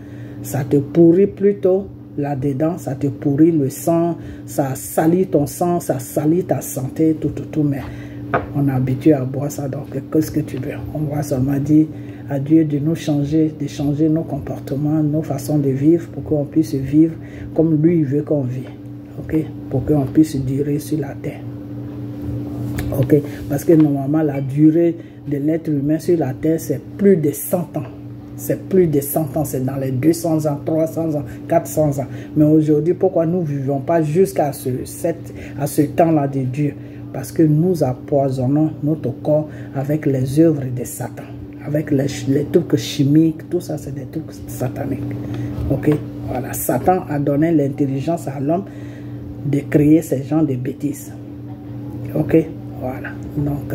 ça te pourrit plutôt là-dedans, ça te pourrit le sang, ça salit ton sang, ça salit ta santé, tout. Mais on est habitué à boire ça, donc qu'est-ce que tu veux? On va seulement dire à Dieu de nous changer, de changer nos comportements, nos façons de vivre pour qu'on puisse vivre comme lui veut qu'on vive. Ok? Pour qu'on puisse durer sur la terre. Ok, parce que normalement la durée de l'être humain sur la terre c'est plus de 100 ans. C'est plus de 100 ans, c'est dans les 200 ans, 300 ans, 400 ans. Mais aujourd'hui, pourquoi nous ne vivons pas jusqu'à ce temps-là de Dieu? Parce que nous empoisonnons notre corps avec les œuvres de Satan. avec les trucs chimiques, tout ça, c'est des trucs sataniques. Ok, voilà. Satan a donné l'intelligence à l'homme de créer ces genres de bêtises. Ok, voilà. Donc,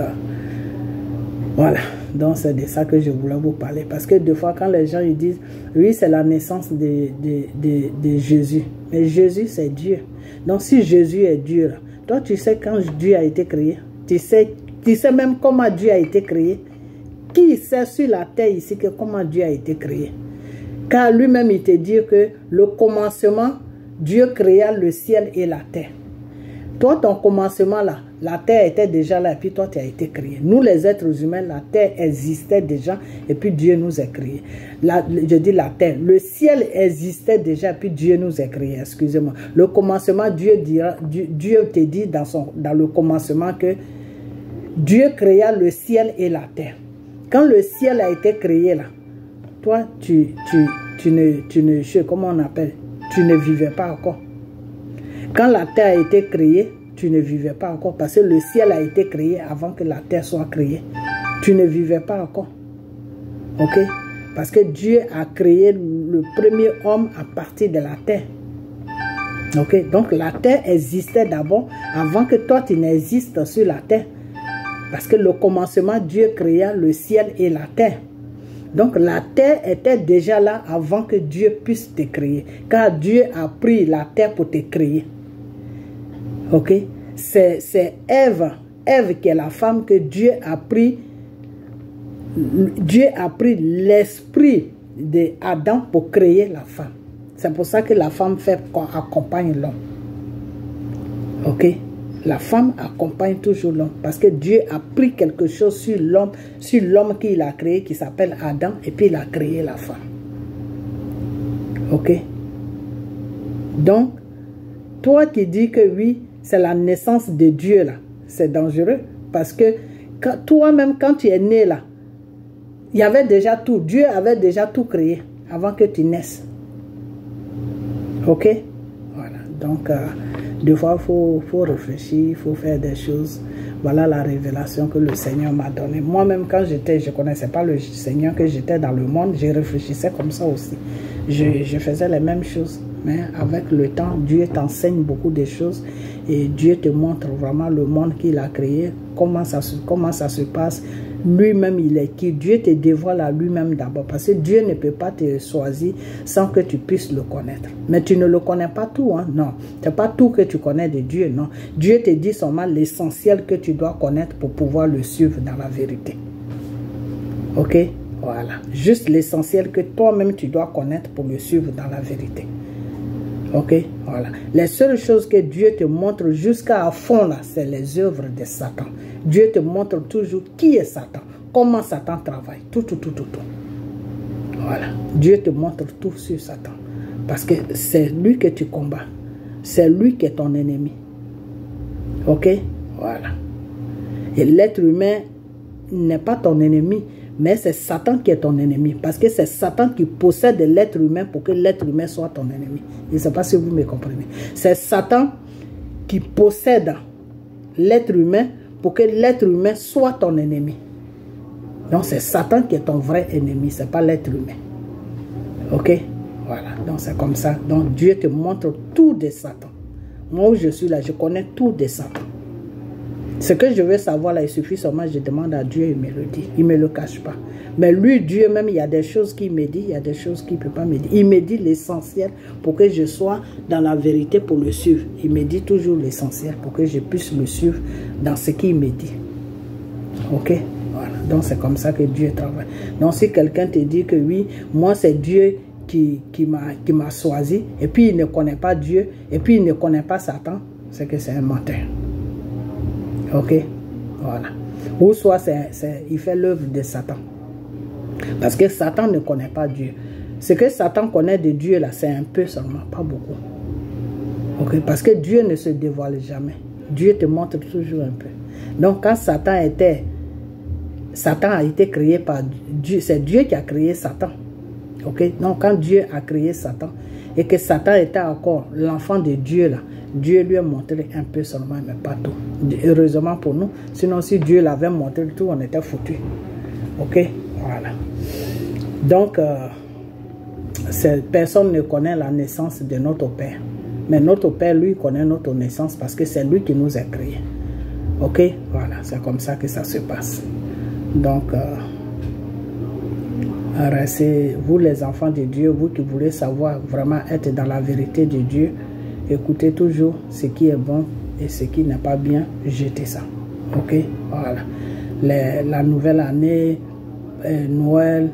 voilà. Donc, c'est de ça que je voulais vous parler. Parce que des fois, quand les gens ils disent, oui, c'est la naissance de Jésus. Mais Jésus, c'est Dieu. Donc, si Jésus est Dieu, là, toi, tu sais quand Dieu a été créé. Tu sais même comment Dieu a été créé. Qui sait sur la terre ici que comment Dieu a été créé? Car lui-même, il te dit que le commencement, Dieu créa le ciel et la terre. Toi, ton commencement là, la terre était déjà là et puis toi, tu as été créé. Nous, les êtres humains, la terre existait déjà et puis Dieu nous a créés. Je dis la terre. Le ciel existait déjà et puis Dieu nous a créés. Excusez-moi. Le commencement, Dieu te dit dans le commencement que Dieu créa le ciel et la terre. Quand le ciel a été créé là, toi, comment on appelle? Tu ne vivais pas encore. Quand la terre a été créée, tu ne vivais pas encore parce que le ciel a été créé avant que la terre soit créée. Tu ne vivais pas encore. Ok? Parce que Dieu a créé le premier homme à partir de la terre. Ok? Donc la terre existait d'abord avant que toi tu n'existes sur la terre. Parce que le commencement, Dieu créa le ciel et la terre. Donc la terre était déjà là avant que Dieu puisse te créer. Car Dieu a pris la terre pour te créer. Ok? C'est Ève qui est la femme que Dieu a pris l'esprit d'Adam pour créer la femme. C'est pour ça que la femme accompagne l'homme. Ok? La femme accompagne toujours l'homme parce que Dieu a pris quelque chose sur l'homme qu'il a créé qui s'appelle Adam et puis il a créé la femme. Ok? Donc, toi qui dis que oui, c'est la naissance de Dieu là, c'est dangereux parce que toi-même quand tu es né là, il y avait déjà tout, Dieu avait déjà tout créé avant que tu naisses. Ok? Voilà, donc des fois, il faut réfléchir, il faut faire des choses. Voilà la révélation que le Seigneur m'a donnée. Moi-même, quand je ne connaissais pas le Seigneur, que j'étais dans le monde, je réfléchissais comme ça aussi. Je faisais les mêmes choses. Mais avec le temps, Dieu t'enseigne beaucoup de choses. Et Dieu te montre vraiment le monde qu'il a créé, comment ça se passe. Lui-même, il est qui? Dieu te dévoile à lui-même d'abord. Parce que Dieu ne peut pas te choisir sans que tu puisses le connaître. Mais tu ne le connais pas tout, hein? Non. Ce n'est pas tout que tu connais de Dieu, non. Dieu te dit seulement l'essentiel que tu dois connaître pour pouvoir le suivre dans la vérité. Ok? Voilà. Juste l'essentiel que toi-même tu dois connaître pour le suivre dans la vérité. Ok? Voilà. Les seules choses que Dieu te montre jusqu'à fond là, c'est les œuvres de Satan. Dieu te montre toujours qui est Satan, comment Satan travaille, tout. Voilà. Dieu te montre tout sur Satan. Parce que c'est lui que tu combats. C'est lui qui est ton ennemi. Ok? Voilà. Et l'être humain n'est pas ton ennemi, mais c'est Satan qui est ton ennemi. Parce que c'est Satan qui possède l'être humain pour que l'être humain soit ton ennemi. Je ne sais pas si vous me comprenez. C'est Satan qui possède l'être humain pour que l'être humain soit ton ennemi. Donc c'est Satan qui est ton vrai ennemi, ce n'est pas l'être humain. Ok? Voilà, donc c'est comme ça. Donc Dieu te montre tout de Satan. Moi où je suis là, je connais tout de Satan. Ce que je veux savoir là, il suffit seulement, je demande à Dieu, il me le dit. Il ne me le cache pas. Mais lui, Dieu même, il y a des choses qu'il me dit, il y a des choses qu'il ne peut pas me dire. Il me dit l'essentiel pour que je sois dans la vérité pour le suivre. Il me dit toujours l'essentiel pour que je puisse le suivre dans ce qu'il me dit. Ok? Voilà. Donc c'est comme ça que Dieu travaille. Donc si quelqu'un te dit que oui, moi c'est Dieu qui m'a choisi, et puis il ne connaît pas Dieu, et puis il ne connaît pas Satan, c'est que c'est un menteur. Ok? Voilà. Ou soit il fait l'œuvre de Satan. Parce que Satan ne connaît pas Dieu. Ce que Satan connaît de Dieu, là, c'est un peu seulement, pas beaucoup. Ok? Parce que Dieu ne se dévoile jamais. Dieu te montre toujours un peu. Donc, quand Satan a été créé par Dieu, c'est Dieu qui a créé Satan. Ok? Donc, quand Dieu a créé Satan, et que Satan était encore l'enfant de Dieu, là, Dieu lui a montré un peu seulement, mais pas tout. Heureusement pour nous. Sinon, si Dieu l'avait montré tout, on était foutus. Ok? Voilà. Donc, personne ne connaît la naissance de notre Père. Mais notre Père, lui, connaît notre naissance parce que c'est lui qui nous a créés. Ok? Voilà, c'est comme ça que ça se passe. Donc, restez, vous les enfants de Dieu, vous qui voulez savoir vraiment être dans la vérité de Dieu, écoutez toujours ce qui est bon et ce qui n'est pas bien, jetez ça. Ok? Voilà. La nouvelle année, Noël,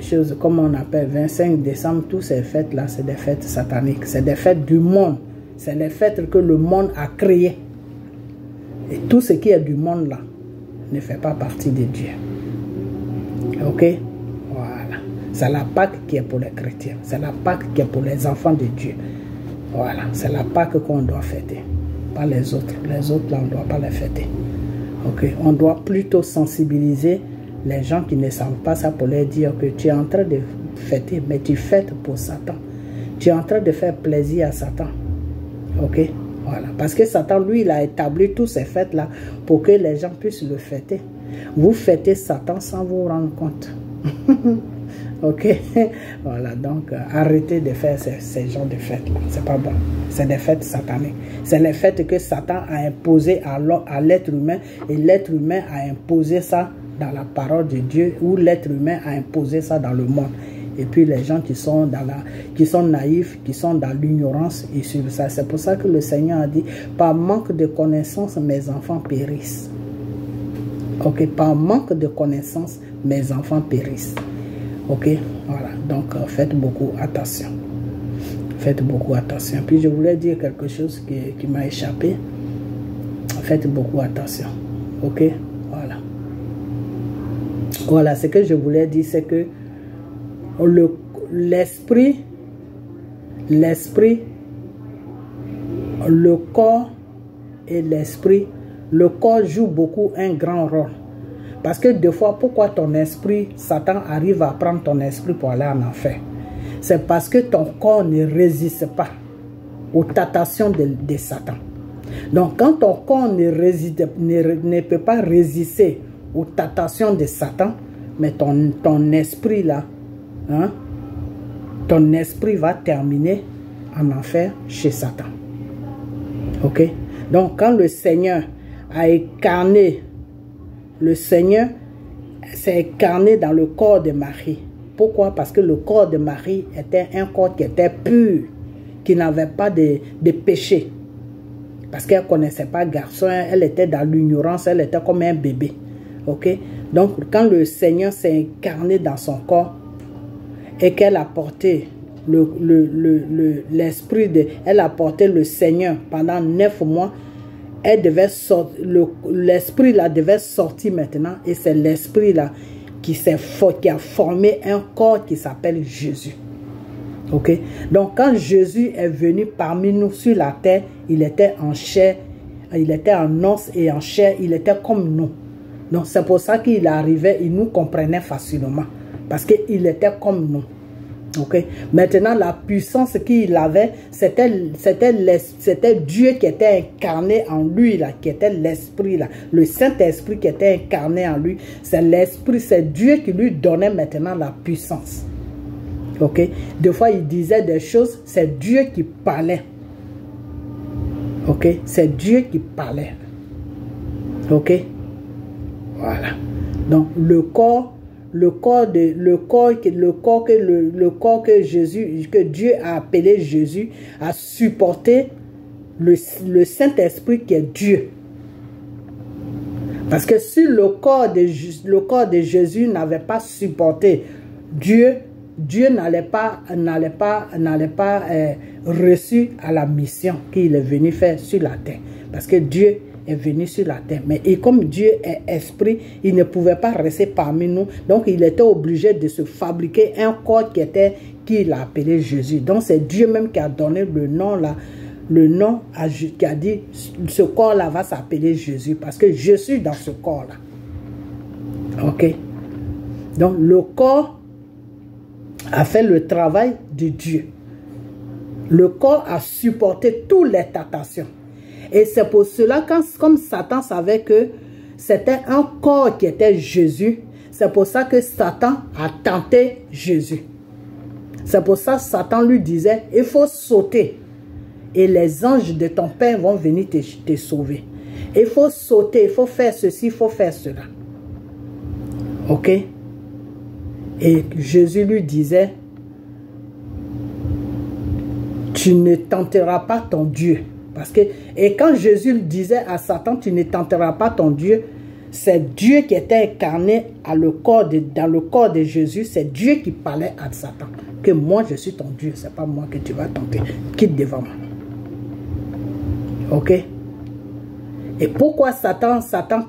choses comme on appelle 25 décembre, toutes ces fêtes-là, c'est des fêtes sataniques. C'est des fêtes du monde. C'est les fêtes que le monde a créées. Et tout ce qui est du monde là ne fait pas partie de Dieu. Ok? Voilà. C'est la Pâque qui est pour les chrétiens. C'est la Pâque qui est pour les enfants de Dieu. Voilà. C'est la Pâque qu'on doit fêter. Pas les autres. Les autres là, on ne doit pas les fêter. Ok? On doit plutôt sensibiliser les gens qui ne savent pas ça pour leur dire que tu es en train de fêter, mais tu fêtes pour Satan. Tu es en train de faire plaisir à Satan. Ok? Voilà. Parce que Satan, lui, il a établi toutes ces fêtes-là pour que les gens puissent le fêter. Vous fêtez Satan sans vous rendre compte. Ok? Voilà. Donc, arrêtez de faire ces genres de fêtes-là. C'est pas bon. C'est des fêtes sataniques. C'est les fêtes que Satan a imposées à l'être humain. Et l'être humain a imposé ça dans la parole de Dieu, ou l'être humain a imposé ça dans le monde. Et puis les gens qui sont naïfs, qui sont dans l'ignorance, ils suivent ça. C'est pour ça que le Seigneur a dit, par manque de connaissances, mes enfants périssent. Ok, par manque de connaissances, mes enfants périssent. Ok, voilà. Donc faites beaucoup attention. Faites beaucoup attention. Puis je voulais dire quelque chose qui m'a échappé. Faites beaucoup attention. Ok, voilà. Voilà, ce que je voulais dire, c'est que l'esprit, le corps et l'esprit, le corps joue beaucoup un grand rôle. Parce que des fois, pourquoi ton esprit, Satan arrive à prendre ton esprit pour aller en enfer? C'est parce que ton corps ne résiste pas aux tentations de Satan. Donc, quand ton corps ne peut pas résister aux tentations de Satan, mais ton esprit là, hein, ton esprit va terminer en enfer chez Satan. Ok? Donc quand le Seigneur a incarné, le Seigneur s'est incarné dans le corps de Marie. Pourquoi? Parce que le corps de Marie était un corps qui était pur, qui n'avait pas de péché. Parce qu'elle ne connaissait pas garçon, elle était dans l'ignorance, elle était comme un bébé. Ok? Donc, quand le Seigneur s'est incarné dans son corps et qu'elle a porté l'esprit elle a porté le Seigneur pendant 9 mois, elle devait sortir, l'esprit là devait sortir maintenant, et c'est l'esprit là qui a formé un corps qui s'appelle Jésus. Ok? Donc, quand Jésus est venu parmi nous sur la terre, il était en chair, il était en os et en chair, il était comme nous. Donc, c'est pour ça qu'il arrivait, il nous comprenait facilement. Parce qu'il était comme nous. Ok? Maintenant, la puissance qu'il avait, c'était Dieu qui était incarné en lui, là, qui était l'Esprit, là. Le Saint-Esprit qui était incarné en lui. C'est l'Esprit, c'est Dieu qui lui donnait maintenant la puissance. Ok? Des fois, il disait des choses, c'est Dieu qui parlait. Ok? C'est Dieu qui parlait. Ok? Voilà. Donc le corps que Dieu a appelé Jésus a supporté le Saint-Esprit qui est Dieu. Parce que si le corps de Jésus n'avait pas supporté Dieu n'allait pas reçu à la mission qu'il est venu faire sur la terre. Parce que Dieu est venu sur la terre. Mais comme Dieu est esprit, il ne pouvait pas rester parmi nous. Donc, il était obligé de se fabriquer un corps qu'il a appelé Jésus. Donc, c'est Dieu même qui a donné le nom là. Le nom qui a dit, ce corps-là va s'appeler Jésus. Parce que je suis dans ce corps-là. Ok? Donc, le corps a fait le travail de Dieu. Le corps a supporté toutes les tentations. Et c'est pour cela, comme Satan savait que c'était un corps qui était Jésus, C'est pour ça que Satan a tenté Jésus. C'est pour ça que Satan lui disait, il faut sauter. Et les anges de ton Père vont venir te sauver. Il faut sauter, il faut faire ceci, il faut faire cela. Ok? Et Jésus lui disait, tu ne tenteras pas ton Dieu. Parce que, et quand Jésus disait à Satan, tu ne tenteras pas ton Dieu, c'est Dieu qui était incarné dans le corps de Jésus, c'est Dieu qui parlait à Satan. Que moi je suis ton Dieu, c'est pas moi que tu vas tenter. Quitte devant moi. Ok? Et pourquoi Satan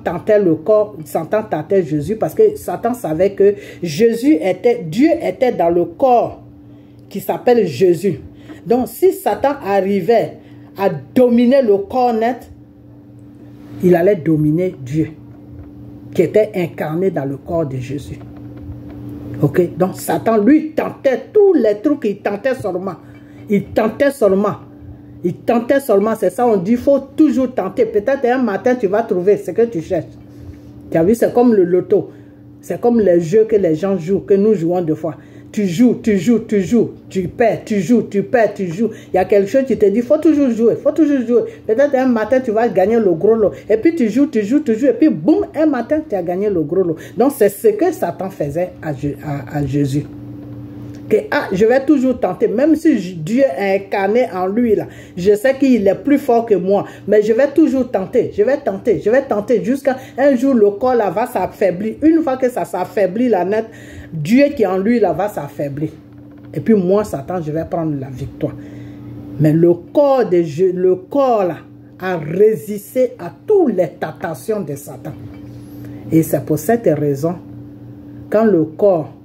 tentait le corps, Satan tentait Jésus? Parce que Satan savait que Dieu était dans le corps qui s'appelle Jésus. Donc si Satan arrivait à dominer le corps net, il allait dominer Dieu, qui était incarné dans le corps de Jésus. Ok? Donc Satan, lui, tentait tous les trucs, il tentait seulement. Il tentait seulement. Il tentait seulement, c'est ça, on dit, il faut toujours tenter. Peut-être un matin, tu vas trouver ce que tu cherches. Tu as vu, c'est comme le loto. C'est comme les jeux que les gens jouent, que nous jouons deux fois. Tu joues, tu joues, tu joues, tu perds, tu joues, tu perds, tu joues. Il y a quelque chose qui te dit, il faut toujours jouer, il faut toujours jouer. Peut-être un matin, tu vas gagner le gros lot. Et puis tu joues, tu joues, tu joues. Et puis boum, un matin, tu as gagné le gros lot. Donc c'est ce que Satan faisait à Jésus. Que, je vais toujours tenter, même si Dieu est incarné en lui, là, je sais qu'il est plus fort que moi, mais je vais toujours tenter, je vais tenter, jusqu'à un jour, le corps là va s'affaiblir. Une fois que ça s'affaiblit, la net, Dieu qui est en lui là va s'affaiblir. Et puis moi, Satan, je vais prendre la victoire. Mais le corps là, a résisté à toutes les tentations de Satan. Et c'est pour cette raison, quand le corps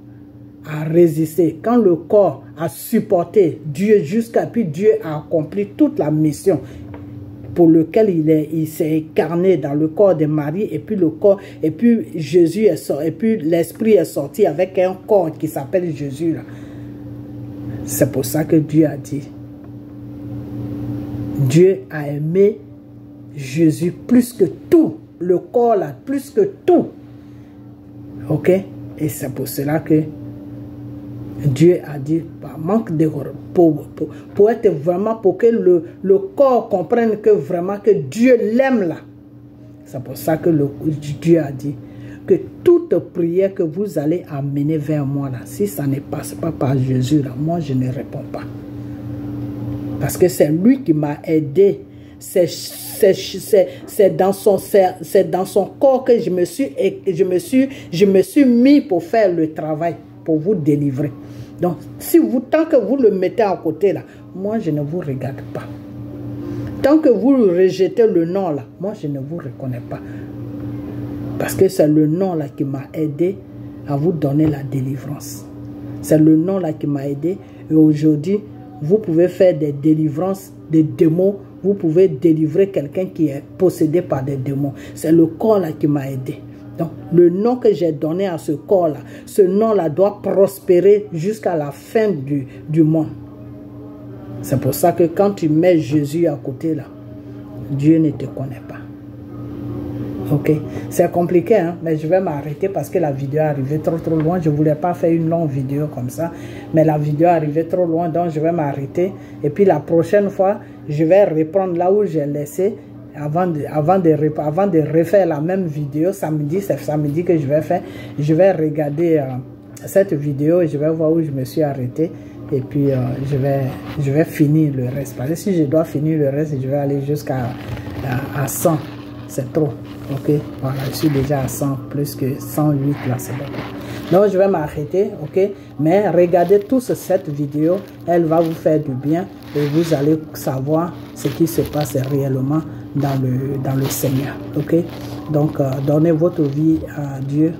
a résisté, quand le corps a supporté Dieu jusqu'à puis Dieu a accompli toute la mission pour lequel il s'est incarné dans le corps de Marie, et puis le corps, et puis Jésus est sorti, et puis l'Esprit est sorti avec un corps qui s'appelle Jésus là. C'est pour ça que Dieu a dit, Dieu a aimé Jésus plus que tout, le corps là, plus que tout. Ok? Et c'est pour cela que Dieu a dit, par manque de pour être vraiment, pour que le corps comprenne que vraiment que Dieu l'aime là. C'est pour ça que Dieu a dit que toute prière que vous allez amener vers moi là, si ça ne passe pas par Jésus là, moi je ne réponds pas. Parce que c'est lui qui m'a aidé. C'est dans son corps que je me suis mis pour faire le travail, pour vous délivrer. Donc, tant que vous le mettez à côté là, moi je ne vous regarde pas. Tant que vous rejetez le nom là, moi je ne vous reconnais pas. Parce que c'est le nom là qui m'a aidé à vous donner la délivrance. C'est le nom là qui m'a aidé. Et aujourd'hui, vous pouvez faire des délivrances, des démons. Vous pouvez délivrer quelqu'un qui est possédé par des démons. C'est le corps là qui m'a aidé. Donc, le nom que j'ai donné à ce corps-là, ce nom-là doit prospérer jusqu'à la fin du monde. C'est pour ça que quand tu mets Jésus à côté, là, Dieu ne te connaît pas. Ok? C'est compliqué, hein? Mais je vais m'arrêter parce que la vidéo est arrivée trop loin. Je ne voulais pas faire une longue vidéo comme ça, mais la vidéo est arrivée trop loin, donc je vais m'arrêter. Et puis la prochaine fois, je vais reprendre là où j'ai laissé. Avant de refaire la même vidéo, samedi, c'est samedi que je vais faire, je vais regarder cette vidéo et je vais voir où je me suis arrêté. Et puis je vais finir le reste. Parce que si je dois finir le reste, je vais aller jusqu'à 100. C'est trop. Ok, voilà, je suis déjà à 100, plus que 108 là, c'est bon. Donc je vais m'arrêter, ok. Mais regardez tous cette vidéo, elle va vous faire du bien et vous allez savoir ce qui se passe réellement dans le Seigneur, ok. Donc donnez votre vie à Dieu,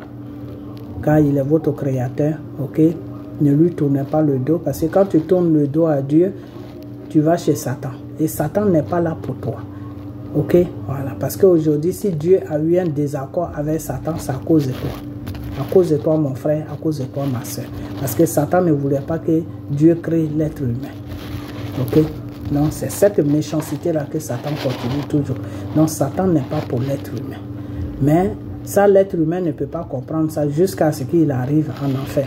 car il est votre créateur, ok. Ne lui tournez pas le dos, parce que quand tu tournes le dos à Dieu, tu vas chez Satan. Et Satan n'est pas là pour toi. Ok, voilà. Parce qu'aujourd'hui, si Dieu a eu un désaccord avec Satan, c'est à cause de toi. À cause de toi, mon frère, à cause de toi, ma soeur. Parce que Satan ne voulait pas que Dieu crée l'être humain. Ok? Donc, c'est cette méchanceté-là que Satan continue toujours. Donc, Satan n'est pas pour l'être humain. Mais Ça, l'être humain ne peut pas comprendre ça jusqu'à ce qu'il arrive en enfer.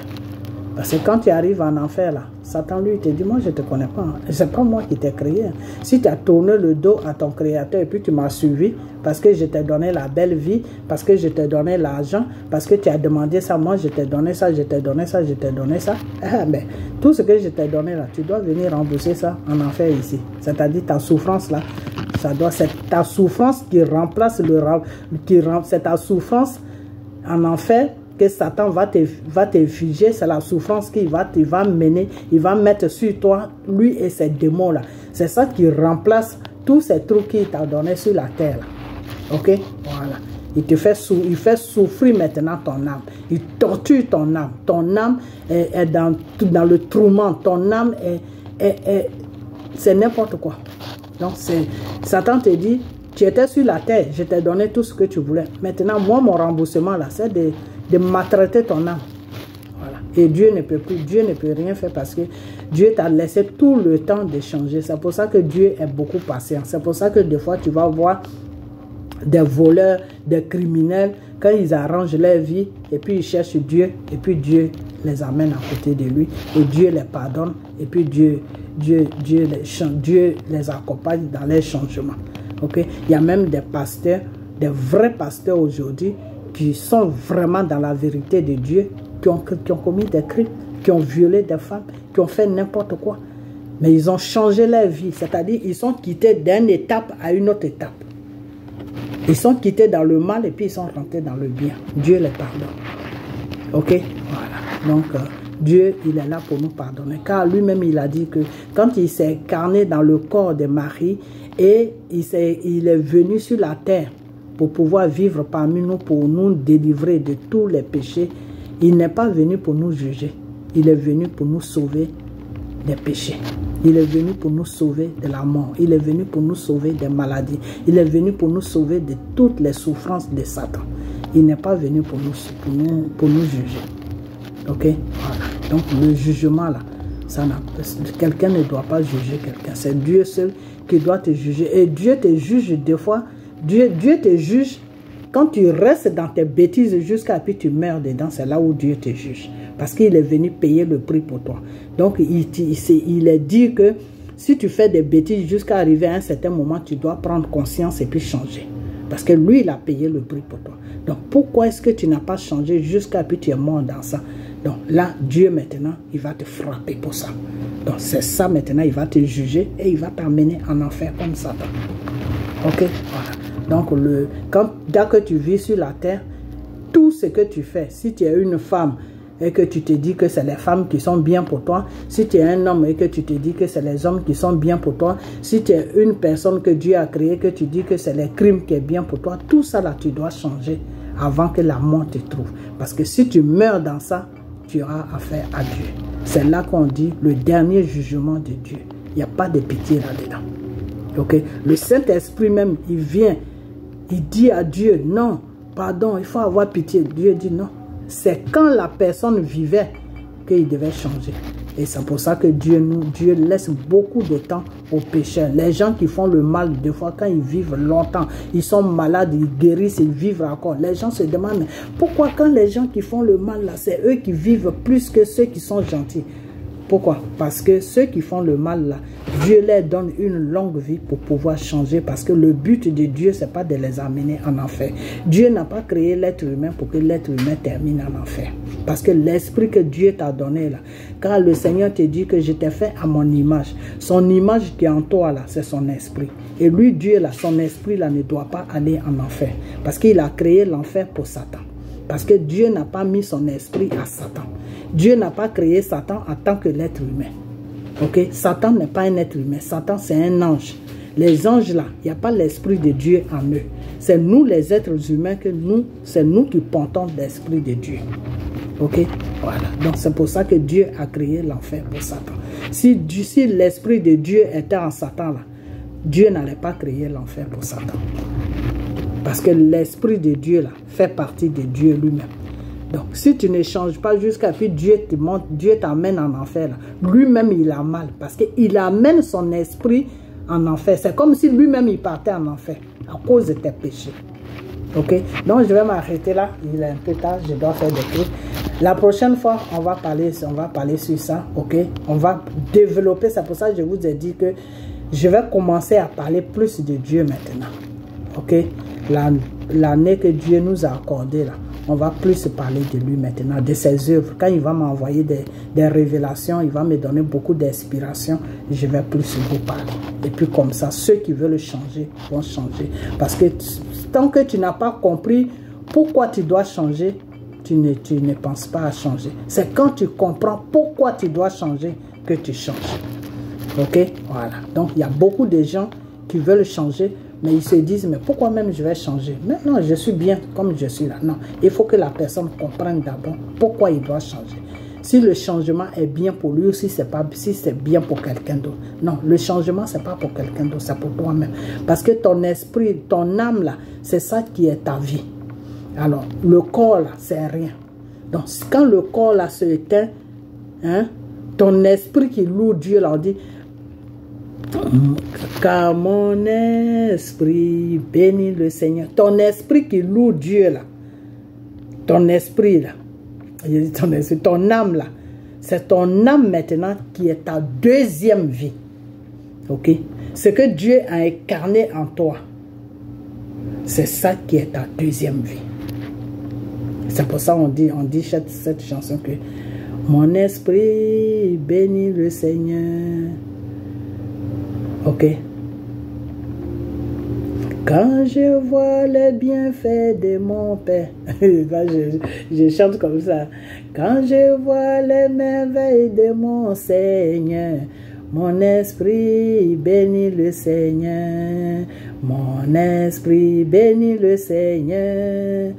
Parce que quand tu arrives en enfer, là, Satan lui te dit, moi je ne te connais pas, c'est pas moi qui t'ai créé. Si tu as tourné le dos à ton créateur et puis tu m'as suivi, parce que je t'ai donné la belle vie, parce que je t'ai donné l'argent, parce que tu as demandé ça, moi je t'ai donné ça, je t'ai donné ça, je t'ai donné ça, mais tout ce que je t'ai donné là, tu dois venir rembourser ça en enfer ici. C'est-à-dire ta souffrance là, c'est ta souffrance qui remplace c'est ta souffrance en enfer que Satan va te figer, c'est la souffrance qu'il va mener, il va mettre sur toi, lui et ses démons là. C'est ça qui remplace tous ces trucs qu'il t'a donné sur la terre là. Ok? Voilà. Il fait souffrir maintenant ton âme. Il torture ton âme. Ton âme est dans le tourment. Ton âme c'est n'importe quoi. Donc Satan te dit, tu étais sur la terre, je t'ai donné tout ce que tu voulais. Maintenant, moi, mon remboursement là, c'est de maltraiter ton âme. Voilà. Et Dieu ne peut plus, Dieu ne peut rien faire parce que Dieu t'a laissé tout le temps de changer. C'est pour ça que Dieu est beaucoup patient. C'est pour ça que des fois, tu vas voir des voleurs, des criminels, quand ils arrangent leur vie, et puis ils cherchent Dieu, et puis Dieu les amène à côté de lui, et Dieu les pardonne, et puis Dieu les accompagne dans les changements. Okay? Il y a même des pasteurs, des vrais pasteurs aujourd'hui, qui sont vraiment dans la vérité de Dieu, qui ont commis des crimes, qui ont violé des femmes, qui ont fait n'importe quoi. Mais ils ont changé leur vie, c'est-à-dire ils sont quittés d'une étape à une autre étape. Ils sont quittés dans le mal et puis ils sont rentrés dans le bien. Dieu les pardonne. Ok? Voilà. Donc, Dieu, il est là pour nous pardonner. Car lui-même, il a dit que quand il s'est incarné dans le corps de Marie et il est venu sur la terre pour pouvoir vivre parmi nous, pour nous délivrer de tous les péchés, il n'est pas venu pour nous juger. Il est venu pour nous sauver des péchés. Il est venu pour nous sauver de la mort. Il est venu pour nous sauver des maladies. Il est venu pour nous sauver de toutes les souffrances de Satan. Il n'est pas venu pour nous juger. Ok? Voilà. Donc le jugement là, quelqu'un ne doit pas juger quelqu'un. C'est Dieu seul qui doit te juger. Et Dieu te juge des fois. Dieu te juge quand tu restes dans tes bêtises jusqu'à ce que tu meurs dedans. C'est là où Dieu te juge. Parce qu'il est venu payer le prix pour toi. Donc, il est dit que si tu fais des bêtises jusqu'à arriver à un certain moment, tu dois prendre conscience et puis changer. Parce que lui, il a payé le prix pour toi. Donc, pourquoi est-ce que tu n'as pas changé jusqu'à ce que tu es mort dans ça? Donc, là, Dieu, maintenant, il va te frapper pour ça. Donc, c'est ça, maintenant, il va te juger et il va t'amener en enfer comme Satan. Ok? Voilà. Donc, dès que tu vis sur la terre, tout ce que tu fais, si tu es une femme, et que tu te dis que c'est les femmes qui sont bien pour toi, si tu es un homme et que tu te dis que c'est les hommes qui sont bien pour toi, si tu es une personne que Dieu a créée, que tu dis que c'est les crimes qui est bien pour toi, tout ça là, tu dois changer avant que la mort te trouve. Parce que si tu meurs dans ça, tu auras affaire à Dieu. C'est là qu'on dit le dernier jugement de Dieu. Il n'y a pas de pitié là-dedans. Okay? Le Saint-Esprit même, il vient, il dit à Dieu, non, pardon, il faut avoir pitié. Dieu dit non. C'est quand la personne vivait qu'il devait changer. Et c'est pour ça que Dieu laisse beaucoup de temps aux pécheurs. Les gens qui font le mal, des fois, quand ils vivent longtemps, ils sont malades, ils guérissent, ils vivent encore. Les gens se demandent, pourquoi quand les gens qui font le mal, là, c'est eux qui vivent plus que ceux qui sont gentils? Pourquoi? Parce que ceux qui font le mal, là, Dieu leur donne une longue vie pour pouvoir changer. Parce que le but de Dieu, ce n'est pas de les amener en enfer. Dieu n'a pas créé l'être humain pour que l'être humain termine en enfer. Parce que l'esprit que Dieu t'a donné, là, quand le Seigneur te dit que je t'ai fait à mon image, son image qui est en toi, là, c'est son esprit. Et lui, Dieu, là, son esprit, là, ne doit pas aller en enfer. Parce qu'il a créé l'enfer pour Satan. Parce que Dieu n'a pas mis son esprit à Satan. Dieu n'a pas créé Satan en tant que l'être humain. Ok? Satan n'est pas un être humain. Satan, c'est un ange. Les anges là, il n'y a pas l'esprit de Dieu en eux. C'est nous les êtres humains c'est nous qui portons l'esprit de Dieu. Ok? Voilà. Donc c'est pour ça que Dieu a créé l'enfer pour Satan. Si l'esprit de Dieu était en Satan là, Dieu n'allait pas créer l'enfer pour Satan. Parce que l'esprit de Dieu là fait partie de Dieu lui-même. Donc, si tu ne changes pas jusqu'à ce que Dieu t'amène en enfer, lui-même, il a mal. Parce qu'il amène son esprit en enfer. C'est comme si lui-même, il partait en enfer à cause de tes péchés. Ok, donc je vais m'arrêter là. Il est un peu tard, je dois faire des trucs. La prochaine fois, on va parler sur ça. Ok, on va développer. C'est pour ça que je vous ai dit que je vais commencer à parler plus de Dieu maintenant. Ok, l'année que Dieu nous a accordée là, on va plus parler de lui maintenant, de ses œuvres. Quand il va m'envoyer des révélations, il va me donner beaucoup d'inspiration, je vais plus vous parler. Et puis comme ça, ceux qui veulent changer vont changer. Parce que tant que tu n'as pas compris pourquoi tu dois changer, tu ne penses pas à changer. C'est quand tu comprends pourquoi tu dois changer que tu changes. Ok, voilà. Donc il y a beaucoup de gens qui veulent changer, mais ils se disent, mais pourquoi même je vais changer? Maintenant, je suis bien comme je suis là. Non, il faut que la personne comprenne d'abord pourquoi il doit changer. Si le changement est bien pour lui ou si c'est bien pour quelqu'un d'autre. Non, le changement, c'est pas pour quelqu'un d'autre, c'est pour toi-même. Parce que ton esprit, ton âme, là, c'est ça qui est ta vie. Alors, le corps, là, c'est rien. Donc, quand le corps, là, se éteint, hein, ton esprit qui loue Dieu, là, on dit, car mon esprit bénit le Seigneur. Ton esprit qui loue Dieu là, ton esprit là, ton âme là, c'est ton âme maintenant qui est ta deuxième vie. Ok, ce que Dieu a incarné en toi, c'est ça qui est ta deuxième vie. C'est pour ça qu'on dit cette chanson que mon esprit bénit le Seigneur. Ok. Quand je vois les bienfaits de mon Père, je chante comme ça. Quand je vois les merveilles de mon Seigneur, mon esprit bénit le Seigneur. Mon esprit bénit le Seigneur.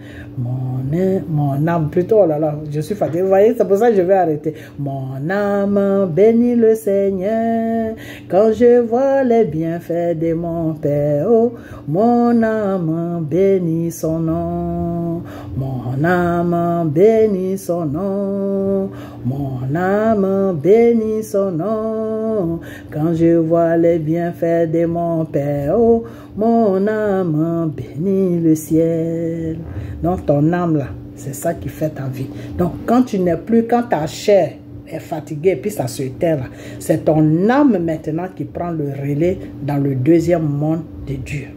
Mon âme, plutôt, oh là là, je suis fatigué. Vous voyez, c'est pour ça que je vais arrêter. Mon âme bénit le Seigneur. Quand je vois les bienfaits de mon Père, oh, mon âme bénit son nom. Mon âme bénit son nom. Mon âme bénit son nom. Quand je vois les bienfaits de mon Père, oh, mon âme bénit le ciel. Donc ton âme là, c'est ça qui fait ta vie. Donc quand tu n'es plus, quand ta chair est fatiguée, puis ça se tait là, c'est ton âme maintenant qui prend le relais dans le deuxième monde de Dieu.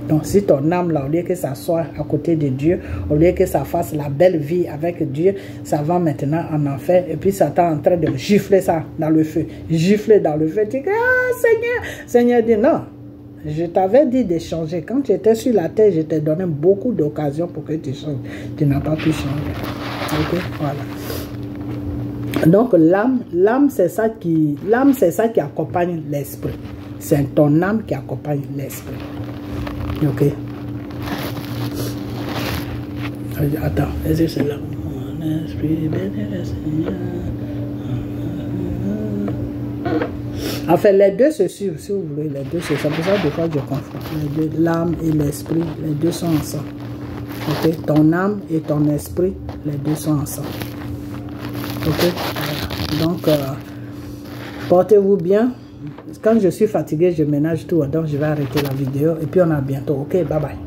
Donc si ton âme là, au lieu que ça soit à côté de Dieu, au lieu que ça fasse la belle vie avec Dieu, ça va maintenant en enfer, et puis ça t'est en train de gifler ça dans le feu. Gifler dans le feu, tu dis, ah Seigneur, Seigneur dit non. Je t'avais dit de changer. Quand tu étais sur la terre, je t'ai donné beaucoup d'occasions pour que tu changes. Tu n'as pas pu changer. Ok, voilà. Donc l'âme c'est ça qui accompagne l'esprit. C'est ton âme qui accompagne l'esprit. Ok. Attends, est-ce que c'est là? Mon esprit bénit le Seigneur. Enfin, les deux se suivent, si vous voulez, les deux se suivent. C'est pour ça que des fois je confonds. L'âme et l'esprit, les deux sont ensemble. Ok, ton âme et ton esprit, les deux sont ensemble. Ok, voilà. Donc, portez-vous bien. Quand je suis fatigué, je ménage tout. Donc, je vais arrêter la vidéo et puis on a bientôt. Ok, bye bye.